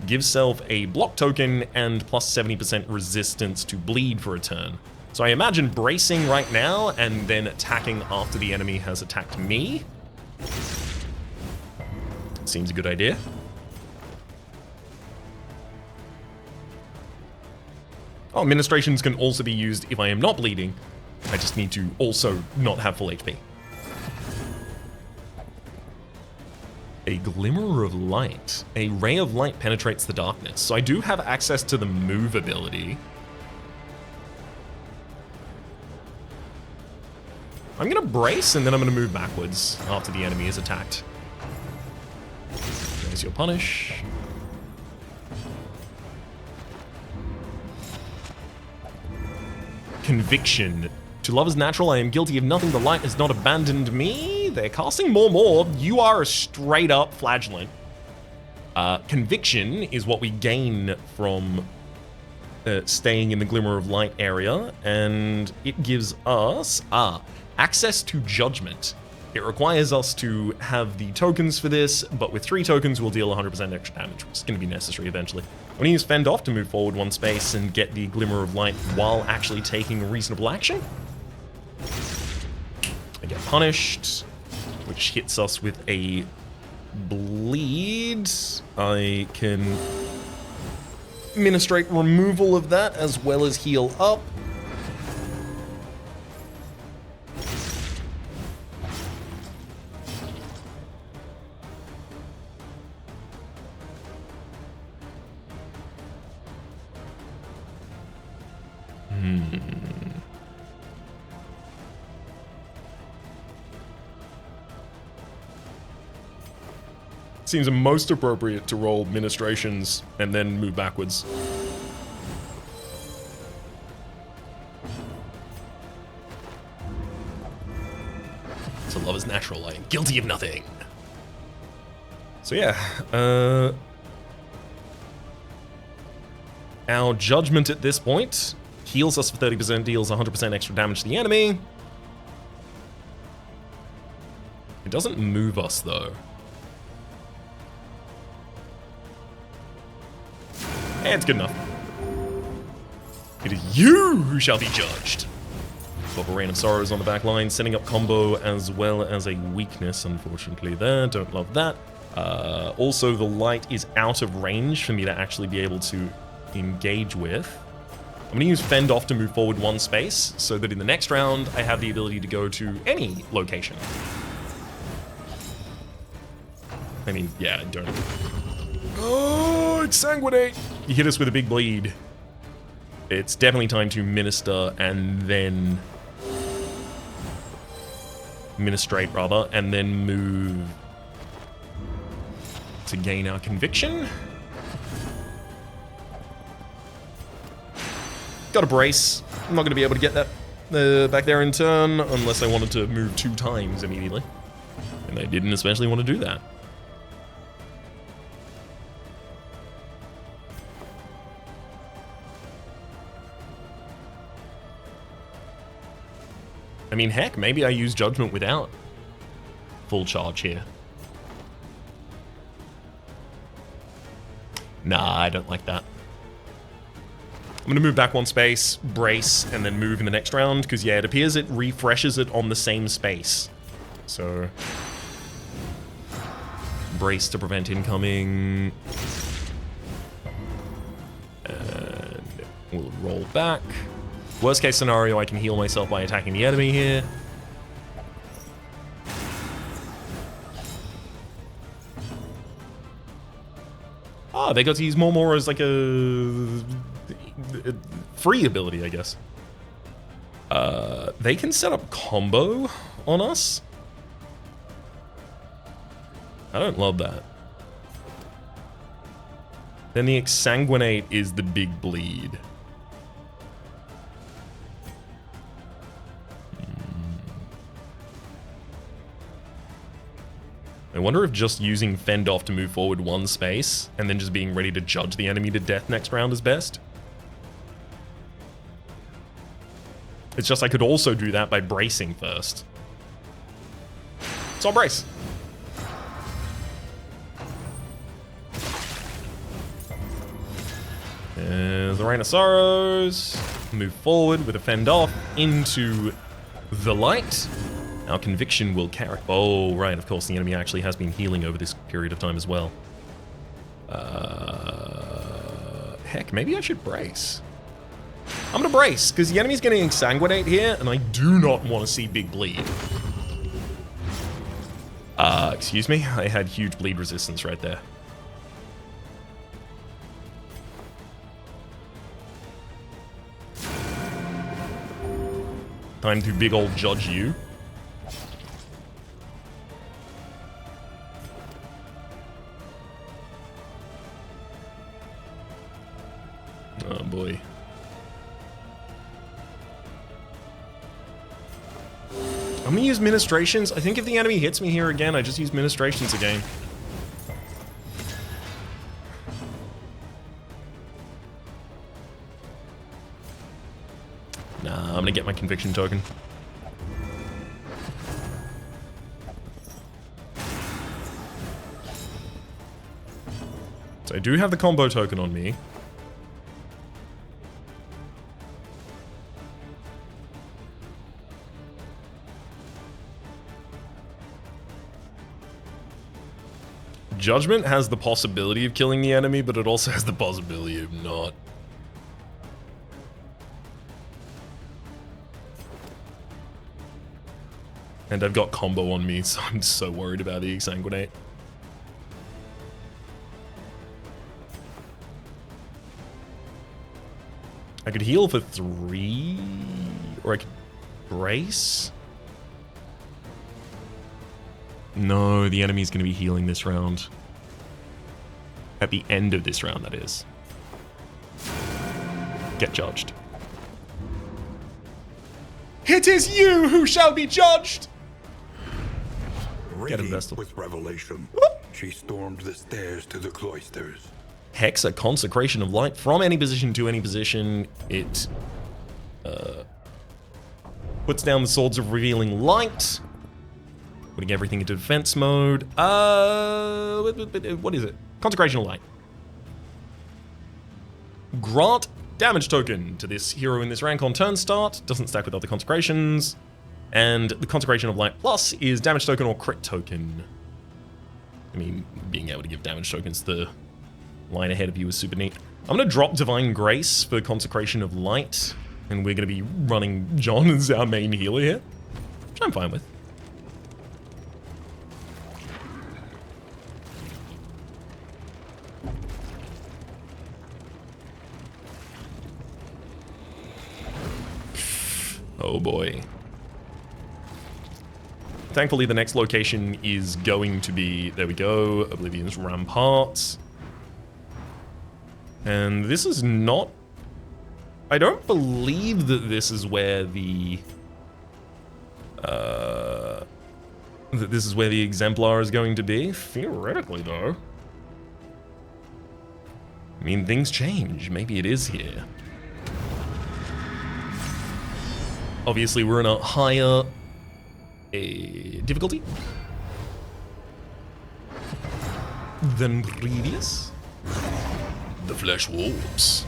Give self a block token and plus 70% resistance to bleed for a turn. So I imagine bracing right now and then attacking after the enemy has attacked me. Seems a good idea. Oh, ministrations can also be used if I am not bleeding. I just need to also not have full HP. A glimmer of light. A ray of light penetrates the darkness. So I do have access to the move ability. I'm going to brace and then I'm going to move backwards after the enemy is attacked. There's your punish. Conviction. To love is natural, I am guilty of nothing, the light has not abandoned me. They're casting more. You are a straight up flagellant. Conviction is what we gain from staying in the glimmer of light area, and it gives us access to judgment. It requires us to have the tokens for this, but with 3 tokens we'll deal 100% extra damage, which is going to be necessary eventually. I'm going to use Fend Off to move forward 1 space and get the glimmer of light while actually taking reasonable action. I get punished, which hits us with a bleed. I can ministrate removal of that as well as heal up. Seems most appropriate to roll ministrations and then move backwards. So love is natural, I am guilty of nothing. So yeah, our judgment at this point heals us for 30%, deals 100% extra damage to the enemy. It doesn't move us though. It's good enough. It is you who shall be judged. Bob Rain of Sorrows on the back line, setting up combo as well as a weakness, unfortunately there. Don't love that. Also, the light is out of range for me to actually be able to engage with. I'm going to use Fend Off to move forward 1 space, so that in the next round, I have the ability to go to any location. I mean, yeah, don't. Oh, exsanguinate! You hit us with a big bleed. It's definitely time to minister and then ministrate rather, and then move to gain our conviction. Got a brace. I'm not going to be able to get that back there in turn unless I wanted to move 2 times immediately, and I didn't especially want to do that. I mean, heck, maybe I use Judgment without full charge here. Nah, I don't like that. I'm going to move back 1 space, brace, and then move in the next round, because, yeah, it appears it refreshes it on the same space. So, brace to prevent incoming. And we'll roll back. Worst case scenario, I can heal myself by attacking the enemy here. Ah, they got to use more as like a free ability, I guess. They can set up combo on us. I don't love that. Then the exsanguinate is the big bleed. I wonder if just using Fend Off to move forward 1 space and then just being ready to judge the enemy to death next round is best. It's just I could also do that by bracing first. So I'll brace. There's the Rain of Sorrows. Move forward with a fend off into the light. Our conviction will carry. Oh, right, of course, the enemy actually has been healing over this period of time as well. Heck, maybe I should brace. I'm gonna brace, because the enemy's gonna exsanguinate here, and I do not want to see big bleed. Excuse me, I had huge bleed resistance right there. Time to big old judge you. Oh boy. I'm gonna use ministrations. I think if the enemy hits me here again, I just use ministrations again. Nah, I'm gonna get my conviction token. So I do have the combo token on me. Judgment has the possibility of killing the enemy, but it also has the possibility of not. And I've got combo on me, so I'm so worried about the exsanguinate. I could heal for 3, or I could brace. No, the enemy's going to be healing this round. At the end of this round, that is. Get judged. It is you who shall be judged! Get invested. With revelation, she stormed the stairs to the cloisters. Hex, a consecration of light from any position to any position. It puts down the swords of revealing light. Putting everything into defense mode. What is it? Consecration of light. Grant damage token to this hero in this rank on turn start. Doesn't stack with other consecrations. And the Consecration of Light Plus is damage token or crit token. I mean, being able to give damage tokens to the line ahead of you is super neat. I'm going to drop Divine Grace for Consecration of Light. And we're going to be running John as our main healer here. Which I'm fine with. Oh boy. Thankfully, the next location is going to be, there we go, Oblivion's Ramparts. And this is not, I don't believe that this is where the, that this is where the Exemplar is going to be. Theoretically, though. I mean, things change. Maybe it is here. Obviously, we're in a higher difficulty than previous. The flesh warps.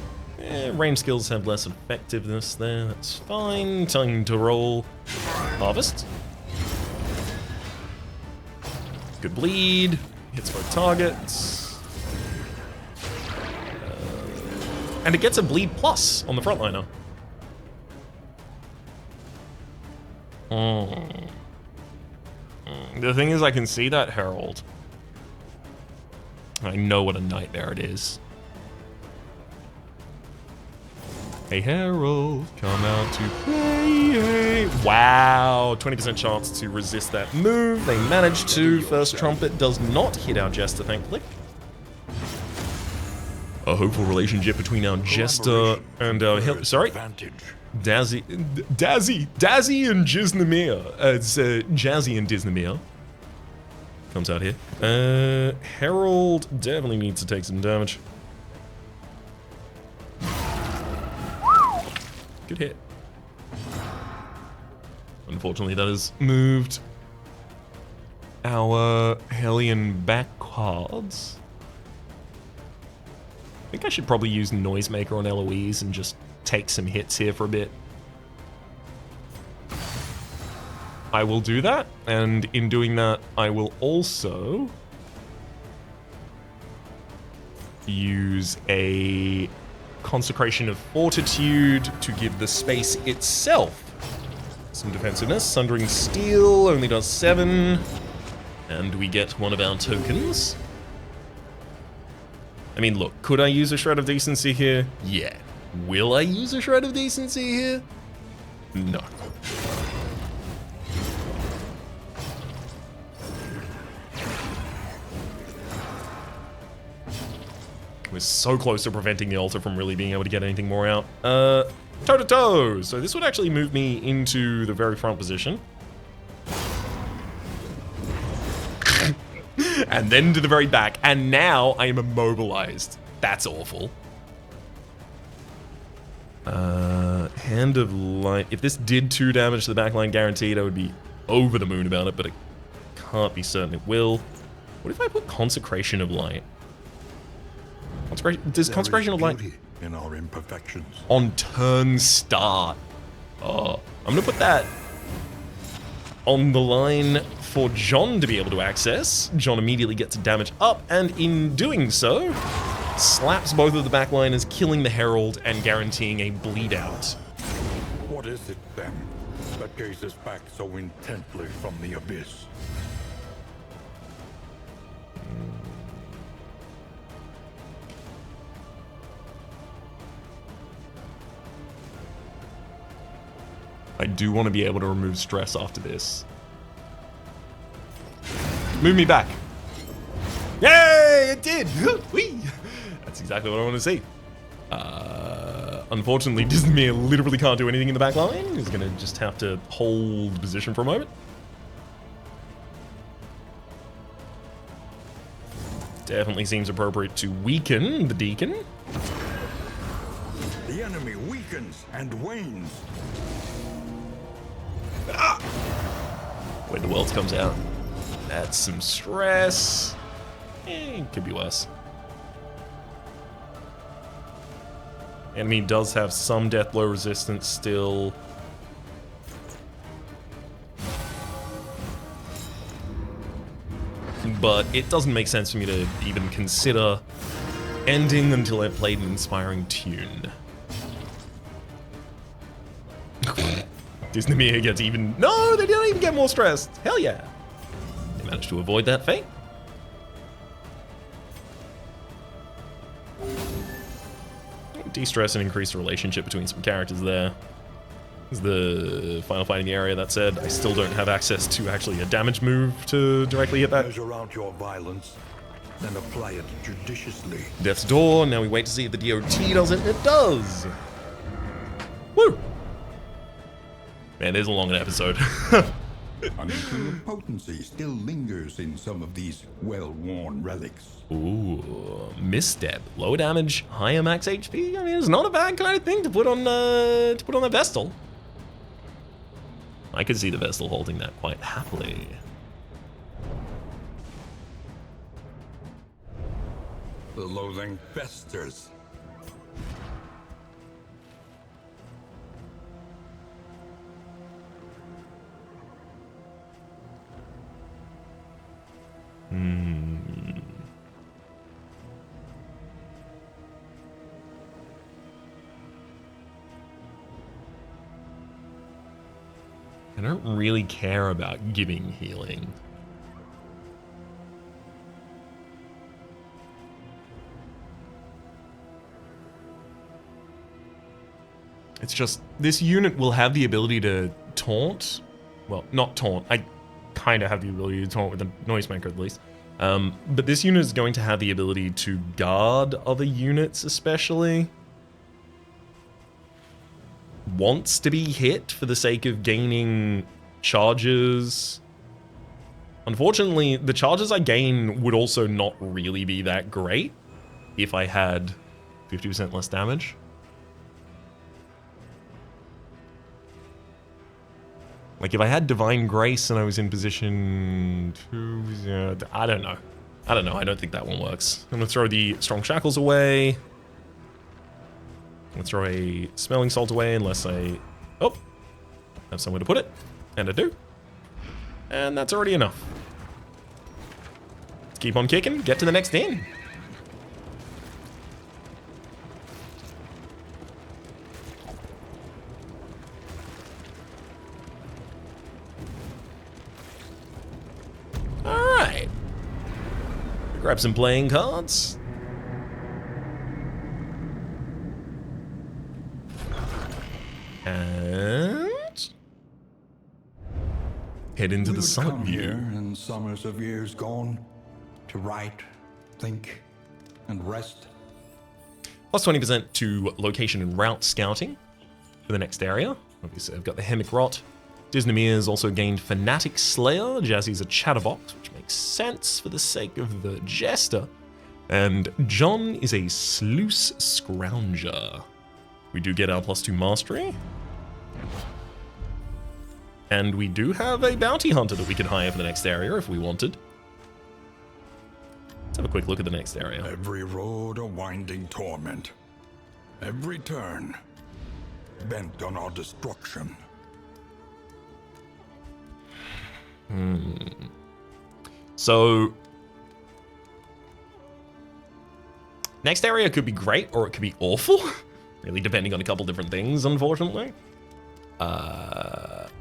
Range skills have less effectiveness there. That's fine. Time to roll. Harvest. Good bleed. Hits both targets. And it gets a bleed plus on the frontliner. The thing is, I can see that Herald. I know what a nightmare it is. Hey Herald, come out to play. Wow, 20% chance to resist that move. They managed to. First trumpet does not hit our Jester, thankfully. A hopeful relationship between our Jester and our... Sorry? Dazzy and Jiznamir. It's Jazzy and Disnamir. Comes out here. Herald definitely needs to take some damage. Good hit. Unfortunately, that has moved our Hellion backwards. I think I should probably use Noisemaker on LOEs and just take some hits here for a bit. I will do that, and in doing that, I will also use a Consecration of Fortitude to give the space itself some defensiveness. Sundering Steel only does 7, and we get one of our tokens. I mean, look, could I use a Shred of Decency here? Yeah. Will I use a Shred of Decency here? No. We're so close to preventing the altar from really being able to get anything more out. Toe-to-toe! So this would actually move me into the very front position. And then to the very back. And now I am immobilized. That's awful. Hand of Light. If this did 2 damage to the backline guaranteed, I would be over the moon about it, but I can't be certain it will. What if I put Consecration of Light? Does Consecration of Light in our imperfections on turn start? Oh, I'm gonna put that on the line for John to be able to access. John immediately gets a damage up, and in doing so, slaps both of the backliners, killing the Herald and guaranteeing a bleed out. What is it then that gazes back so intently from the abyss? I do want to be able to remove stress after this. Move me back. Yay, it did! Whee! That's exactly what I want to see. Unfortunately, Disney literally can't do anything in the back line. He's going to just have to hold position for a moment. Definitely seems appropriate to weaken the Deacon. The enemy weakens and wanes. When the Worlds comes out. That's some stress. Could be worse. Enemy does have some death blow resistance still. But it doesn't make sense for me to even consider ending until I've played an inspiring tune. Disney gets even... No, they didn't even get more stressed. Hell yeah. They managed to avoid that fate. De-stress and increase the relationship between some characters there. This is the final fight in the area. That said, I still don't have access to actually a damage move to directly hit that. Measure out your violence, then apply it judiciously. Death's Door. Now we wait to see if the DOT does it. It does. Woo! Man, there's a long episode. An inkling of potency still lingers in some of these well-worn relics. Ooh, misstep, low damage, higher max HP. I mean, it's not a bad kind of thing to put on a Vestal. I could see the Vestal holding that quite happily. The loathing festers. I don't really care about giving healing. It's just, this unit will have the ability to taunt. Well, not taunt. I kind of have the ability to taunt with a Noisemaker at least. But this unit is going to have the ability to guard other units especially. Wants to be hit for the sake of gaining charges. Unfortunately, the charges I gain would also not really be that great if I had 50% less damage. Like, if I had Divine Grace and I was in position 2... I don't know. I don't think that one works. I'm going to throw the Strong Shackles away. I'll throw a smelling salt away unless I... Oh! Have somewhere to put it. And I do. And that's already enough. Let's keep on kicking. Get to the next inn. Alright. Grab some playing cards. And head into the summit come view. here in summers of years gone to write, think, and rest. Plus 20% to location and route scouting for the next area. Obviously, I've got the Hemic Rot. Disnemir's also gained Fanatic Slayer. Jazzy's a Chatterbox, which makes sense for the sake of the Jester. And John is a Sluice Scrounger. We do get our +2 mastery. And we do have a bounty hunter that we can hire for the next area if we wanted. Let's have a quick look at the next area. Every road a winding torment. Every turn bent on our destruction. So, next area could be great or it could be awful. Really depending on a couple different things, unfortunately.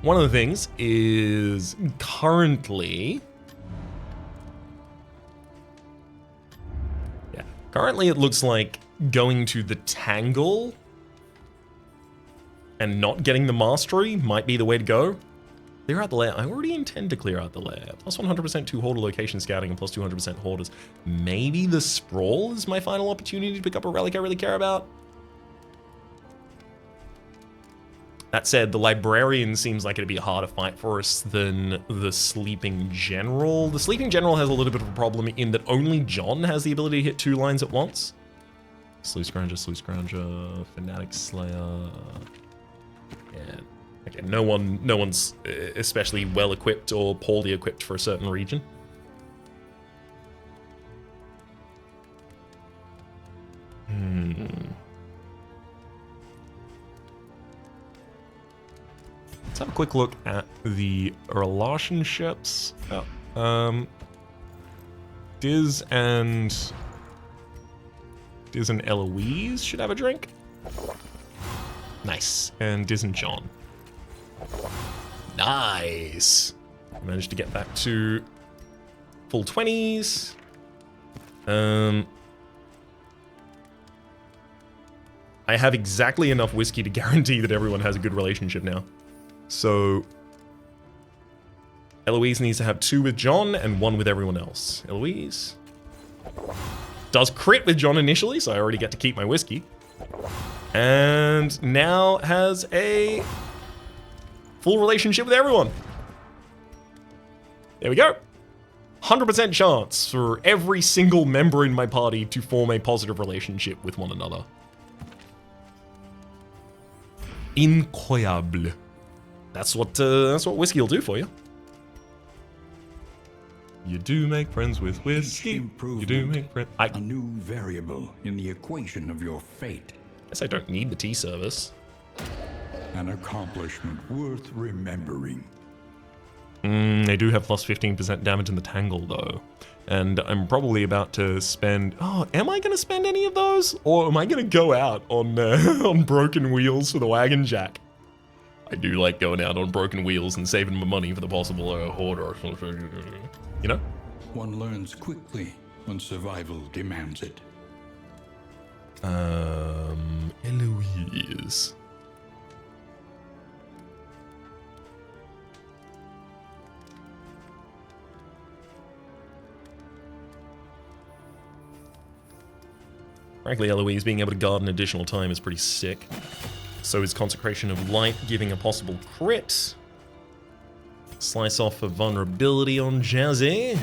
One of the things is currently... Yeah, currently it looks like going to the Tangle and not getting the mastery might be the way to go. Clear out the lair. I already intend to clear out the lair. Plus 100% to Hoarder location scouting and plus 200% Hoarders. Maybe the Sprawl is my final opportunity to pick up a relic I really care about. That said, the Librarian seems like it'd be a harder fight for us than the Sleeping General. The Sleeping General has a little bit of a problem in that only John has the ability to hit 2 lines at once. Sluice Scrounger, Fanatic Slayer. Yeah. Okay, no one's especially well equipped or poorly equipped for a certain region. Let's have a quick look at the relationships. Diz and Eloise should have a drink. Nice. And Diz and John. Nice. Managed to get back to full 20s. I have exactly enough whiskey to guarantee that everyone has a good relationship now. So Eloise needs to have 2 with John and 1 with everyone else. Eloise does crit with John initially, so I already get to keep my whiskey. And now has a full relationship with everyone. There we go. 100% chance for every single member in my party to form a positive relationship with one another. Incroyable. That's what whiskey will do for you. You do make friends with whiskey. You do make friends. A new variable in the equation of your fate. Guess I don't need the tea service. An accomplishment worth remembering. They do have plus 15% damage in the Tangle, though. And I'm probably about to spend... Oh, am I going to spend any of those? Or am I going to go out on on broken wheels for the Wagon Jack? I do like going out on broken wheels and saving my money for the possible hoarder. You know? One learns quickly when survival demands it. Eloise. Frankly, Eloise being able to guard an additional time is pretty sick. So is Consecration of Light giving a possible crit. Slice off a vulnerability on Jazzy.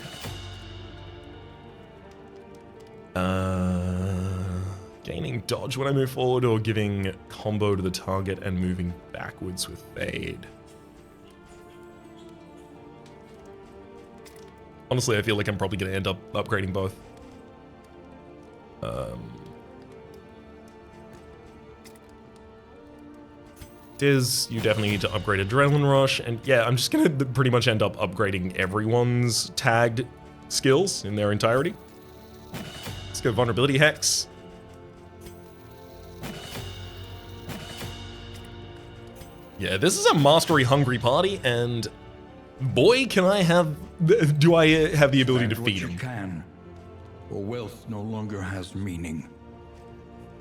Gaining dodge when I move forward or giving combo to the target and moving backwards with Fade. Honestly, I feel like I'm probably going to end up upgrading both. Diz, you definitely need to upgrade Adrenaline Rush, and yeah, I'm just gonna pretty much end up upgrading everyone's tagged skills in their entirety. Let's go Vulnerability Hex. Yeah, this is a mastery-hungry party, and boy, do I have the ability to Spend feed what them. you can, for wealth no longer has meaning.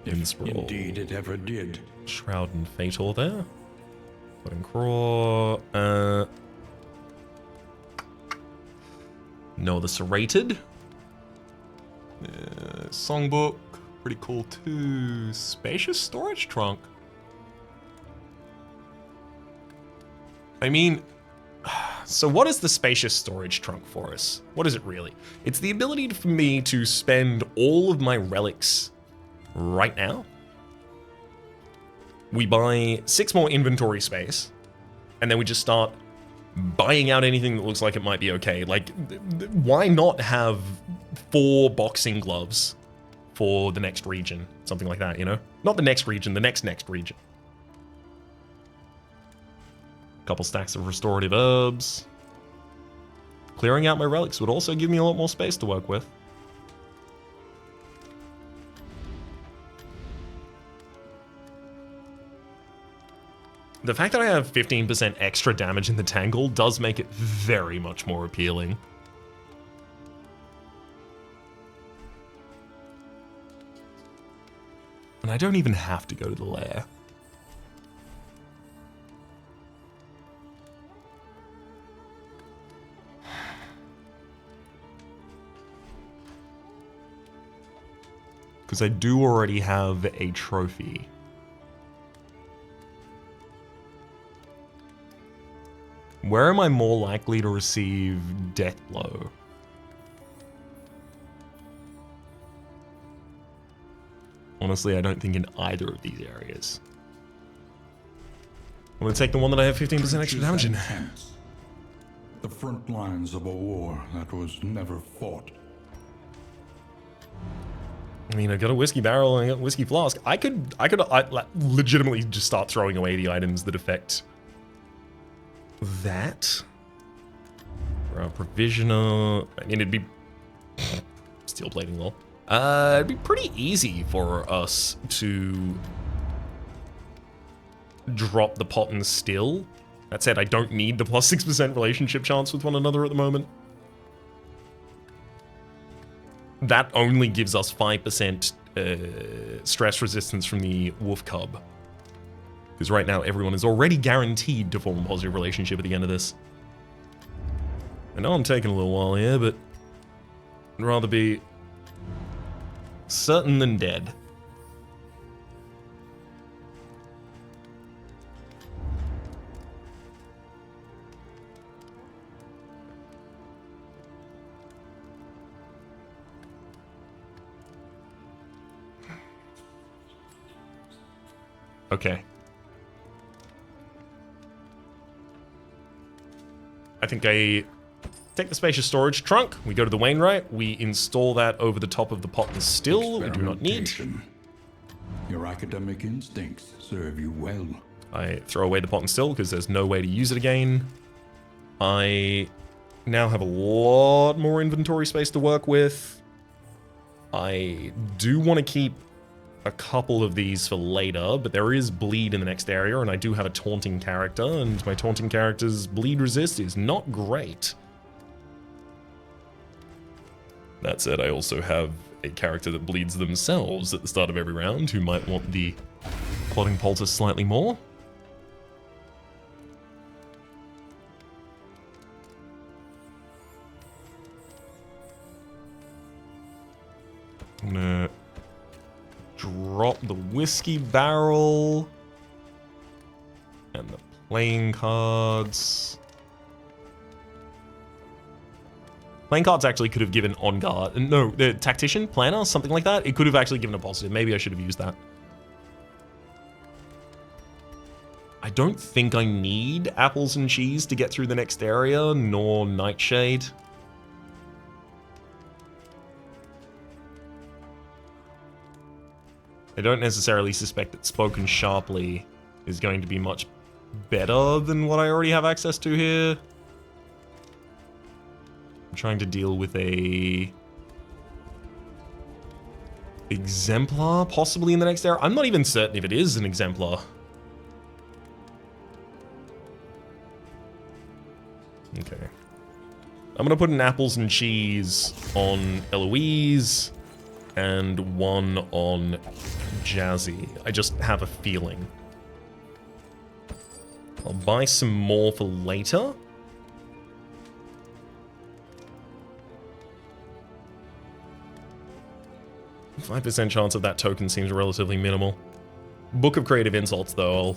If Inspiral. indeed it ever did. Shroud and Fatal there. Putting Craw. No, the Serrated. Songbook. Pretty cool too. Spacious Storage Trunk. I mean, so what is the Spacious Storage Trunk for us? What is it really? It's the ability for me to spend all of my relics right now. We buy 6 more inventory space, and then we just start buying out anything that looks like it might be okay. Like, why not have 4 boxing gloves for the next region? Something like that, you know? Not the next region, the next region. Couple stacks of restorative herbs. Clearing out my relics would also give me a lot more space to work with. The fact that I have 15% extra damage in the Tangle does make it very much more appealing. And I don't even have to go to the lair. Because I do already have a trophy. Where am I more likely to receive Death Blow? Honestly, I don't think in either of these areas. I'm gonna take the one that I have 15% extra damage in. The front lines of a war that was never fought. I mean, I got a whiskey barrel and I got a whiskey flask. I could legitimately just start throwing away the items that affect that. Provisioner. I mean, it'd be steel plating lol. It'd be pretty easy for us to drop the pot and still. That said, I don't need the plus 6% relationship chance with one another at the moment. That only gives us 5% stress resistance from the wolf cub. Because right now, everyone is already guaranteed to form a positive relationship at the end of this. I know I'm taking a little while here, but I'd rather be certain than dead. Okay. I think I take the spacious storage trunk. We go to the Wainwright. We install that over the top of the pot and still we do not need. Your academic instincts serve you well. I throw away the pot and still because there's no way to use it again. I now have a lot more inventory space to work with. I do want to keep a couple of these for later, but there is bleed in the next area, and I do have a taunting character, and my taunting character's bleed resist is not great. That said, I also have a character that bleeds themselves at the start of every round, who might want the plotting poultice slightly more. I'm gonna drop the whiskey barrel and the playing cards. Playing cards actually could have given on guard. No, the tactician, planner, something like that. It could have actually given a positive. Maybe I should have used that. I don't think I need apples and cheese to get through the next area, nor Nightshade. I don't necessarily suspect that Spoken Sharply is going to be much better than what I already have access to here. I'm trying to deal with a exemplar possibly in the next era. I'm not even certain if it is an exemplar. Okay. I'm gonna put an apples and cheese on Eloise and one on Jazzy. I just have a feeling. I'll buy some more for later. %chance of that token seems relatively minimal. Book of Creative Insults, though,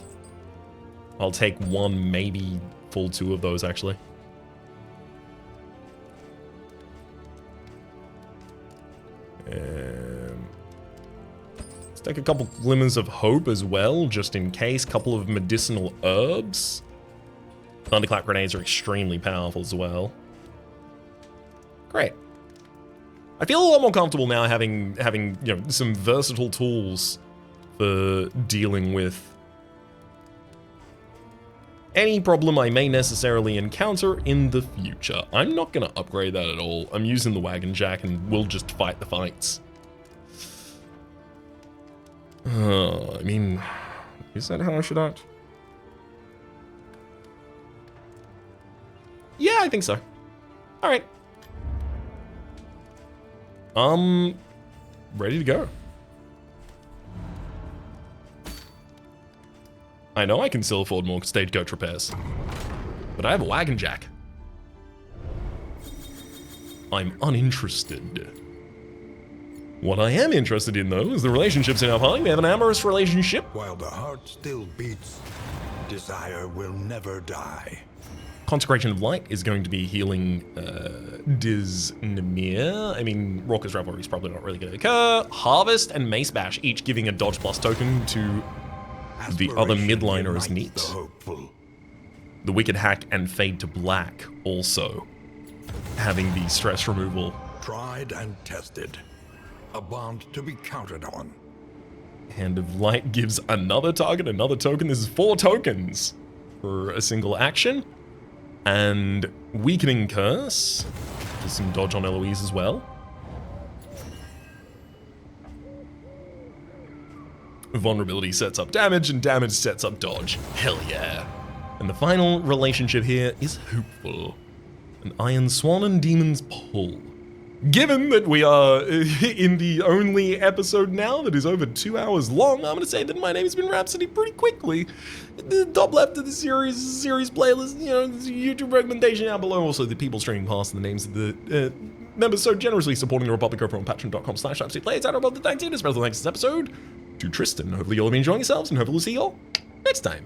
I'll take one, maybe full two of those, actually. Let's take a couple Glimmers of Hope as well, just in case. Couple of medicinal herbs. Thunderclap grenades are extremely powerful as well. Great. I feel a lot more comfortable now having you know, some versatile tools for dealing with any problem I may necessarily encounter in the future. I'm not going to upgrade that at all. I'm using the Wagon Jack and we'll just fight the fights. I mean, is that how I should act? Yeah, I think so. All right. Ready to go. I know I can still afford more stagecoach repairs, but I have a Wagon Jack. I'm uninterested. What I am interested in, though, is the relationships in our party. We have an amorous relationship. While the heart still beats, desire will never die. Consecration of Light is going to be healing Diz Namir. I mean, Raucous Revelry is probably not really going to occur. Harvest and Mace Bash, each giving a dodge plus token to the other midliner as neat. The Wicked Hack and Fade to Black also having the stress removal. Tried and tested. A bond to be counted on. Hand of Light gives another target another token. This is 4 tokens for a single action. And Weakening Curse. Does some dodge on Eloise as well. Vulnerability sets up damage, and damage sets up dodge. Hell yeah. And the final relationship here is hopeful. An Iron Swan and Demon's Pull. Given that we are in the only episode now that is over 2 hours long, I'm going to say that my name has been Rhapsody pretty quickly. The top left of the series playlist, you know, YouTube recommendation down below. Also, the people streaming past the names of the members so generously supporting the Republic over on patreon.com/RhapsodyPlays. Out of the thanks in. Special thanks this episode to Tristan. Hopefully you'll be enjoying yourselves, and hopefully we'll see you all next time.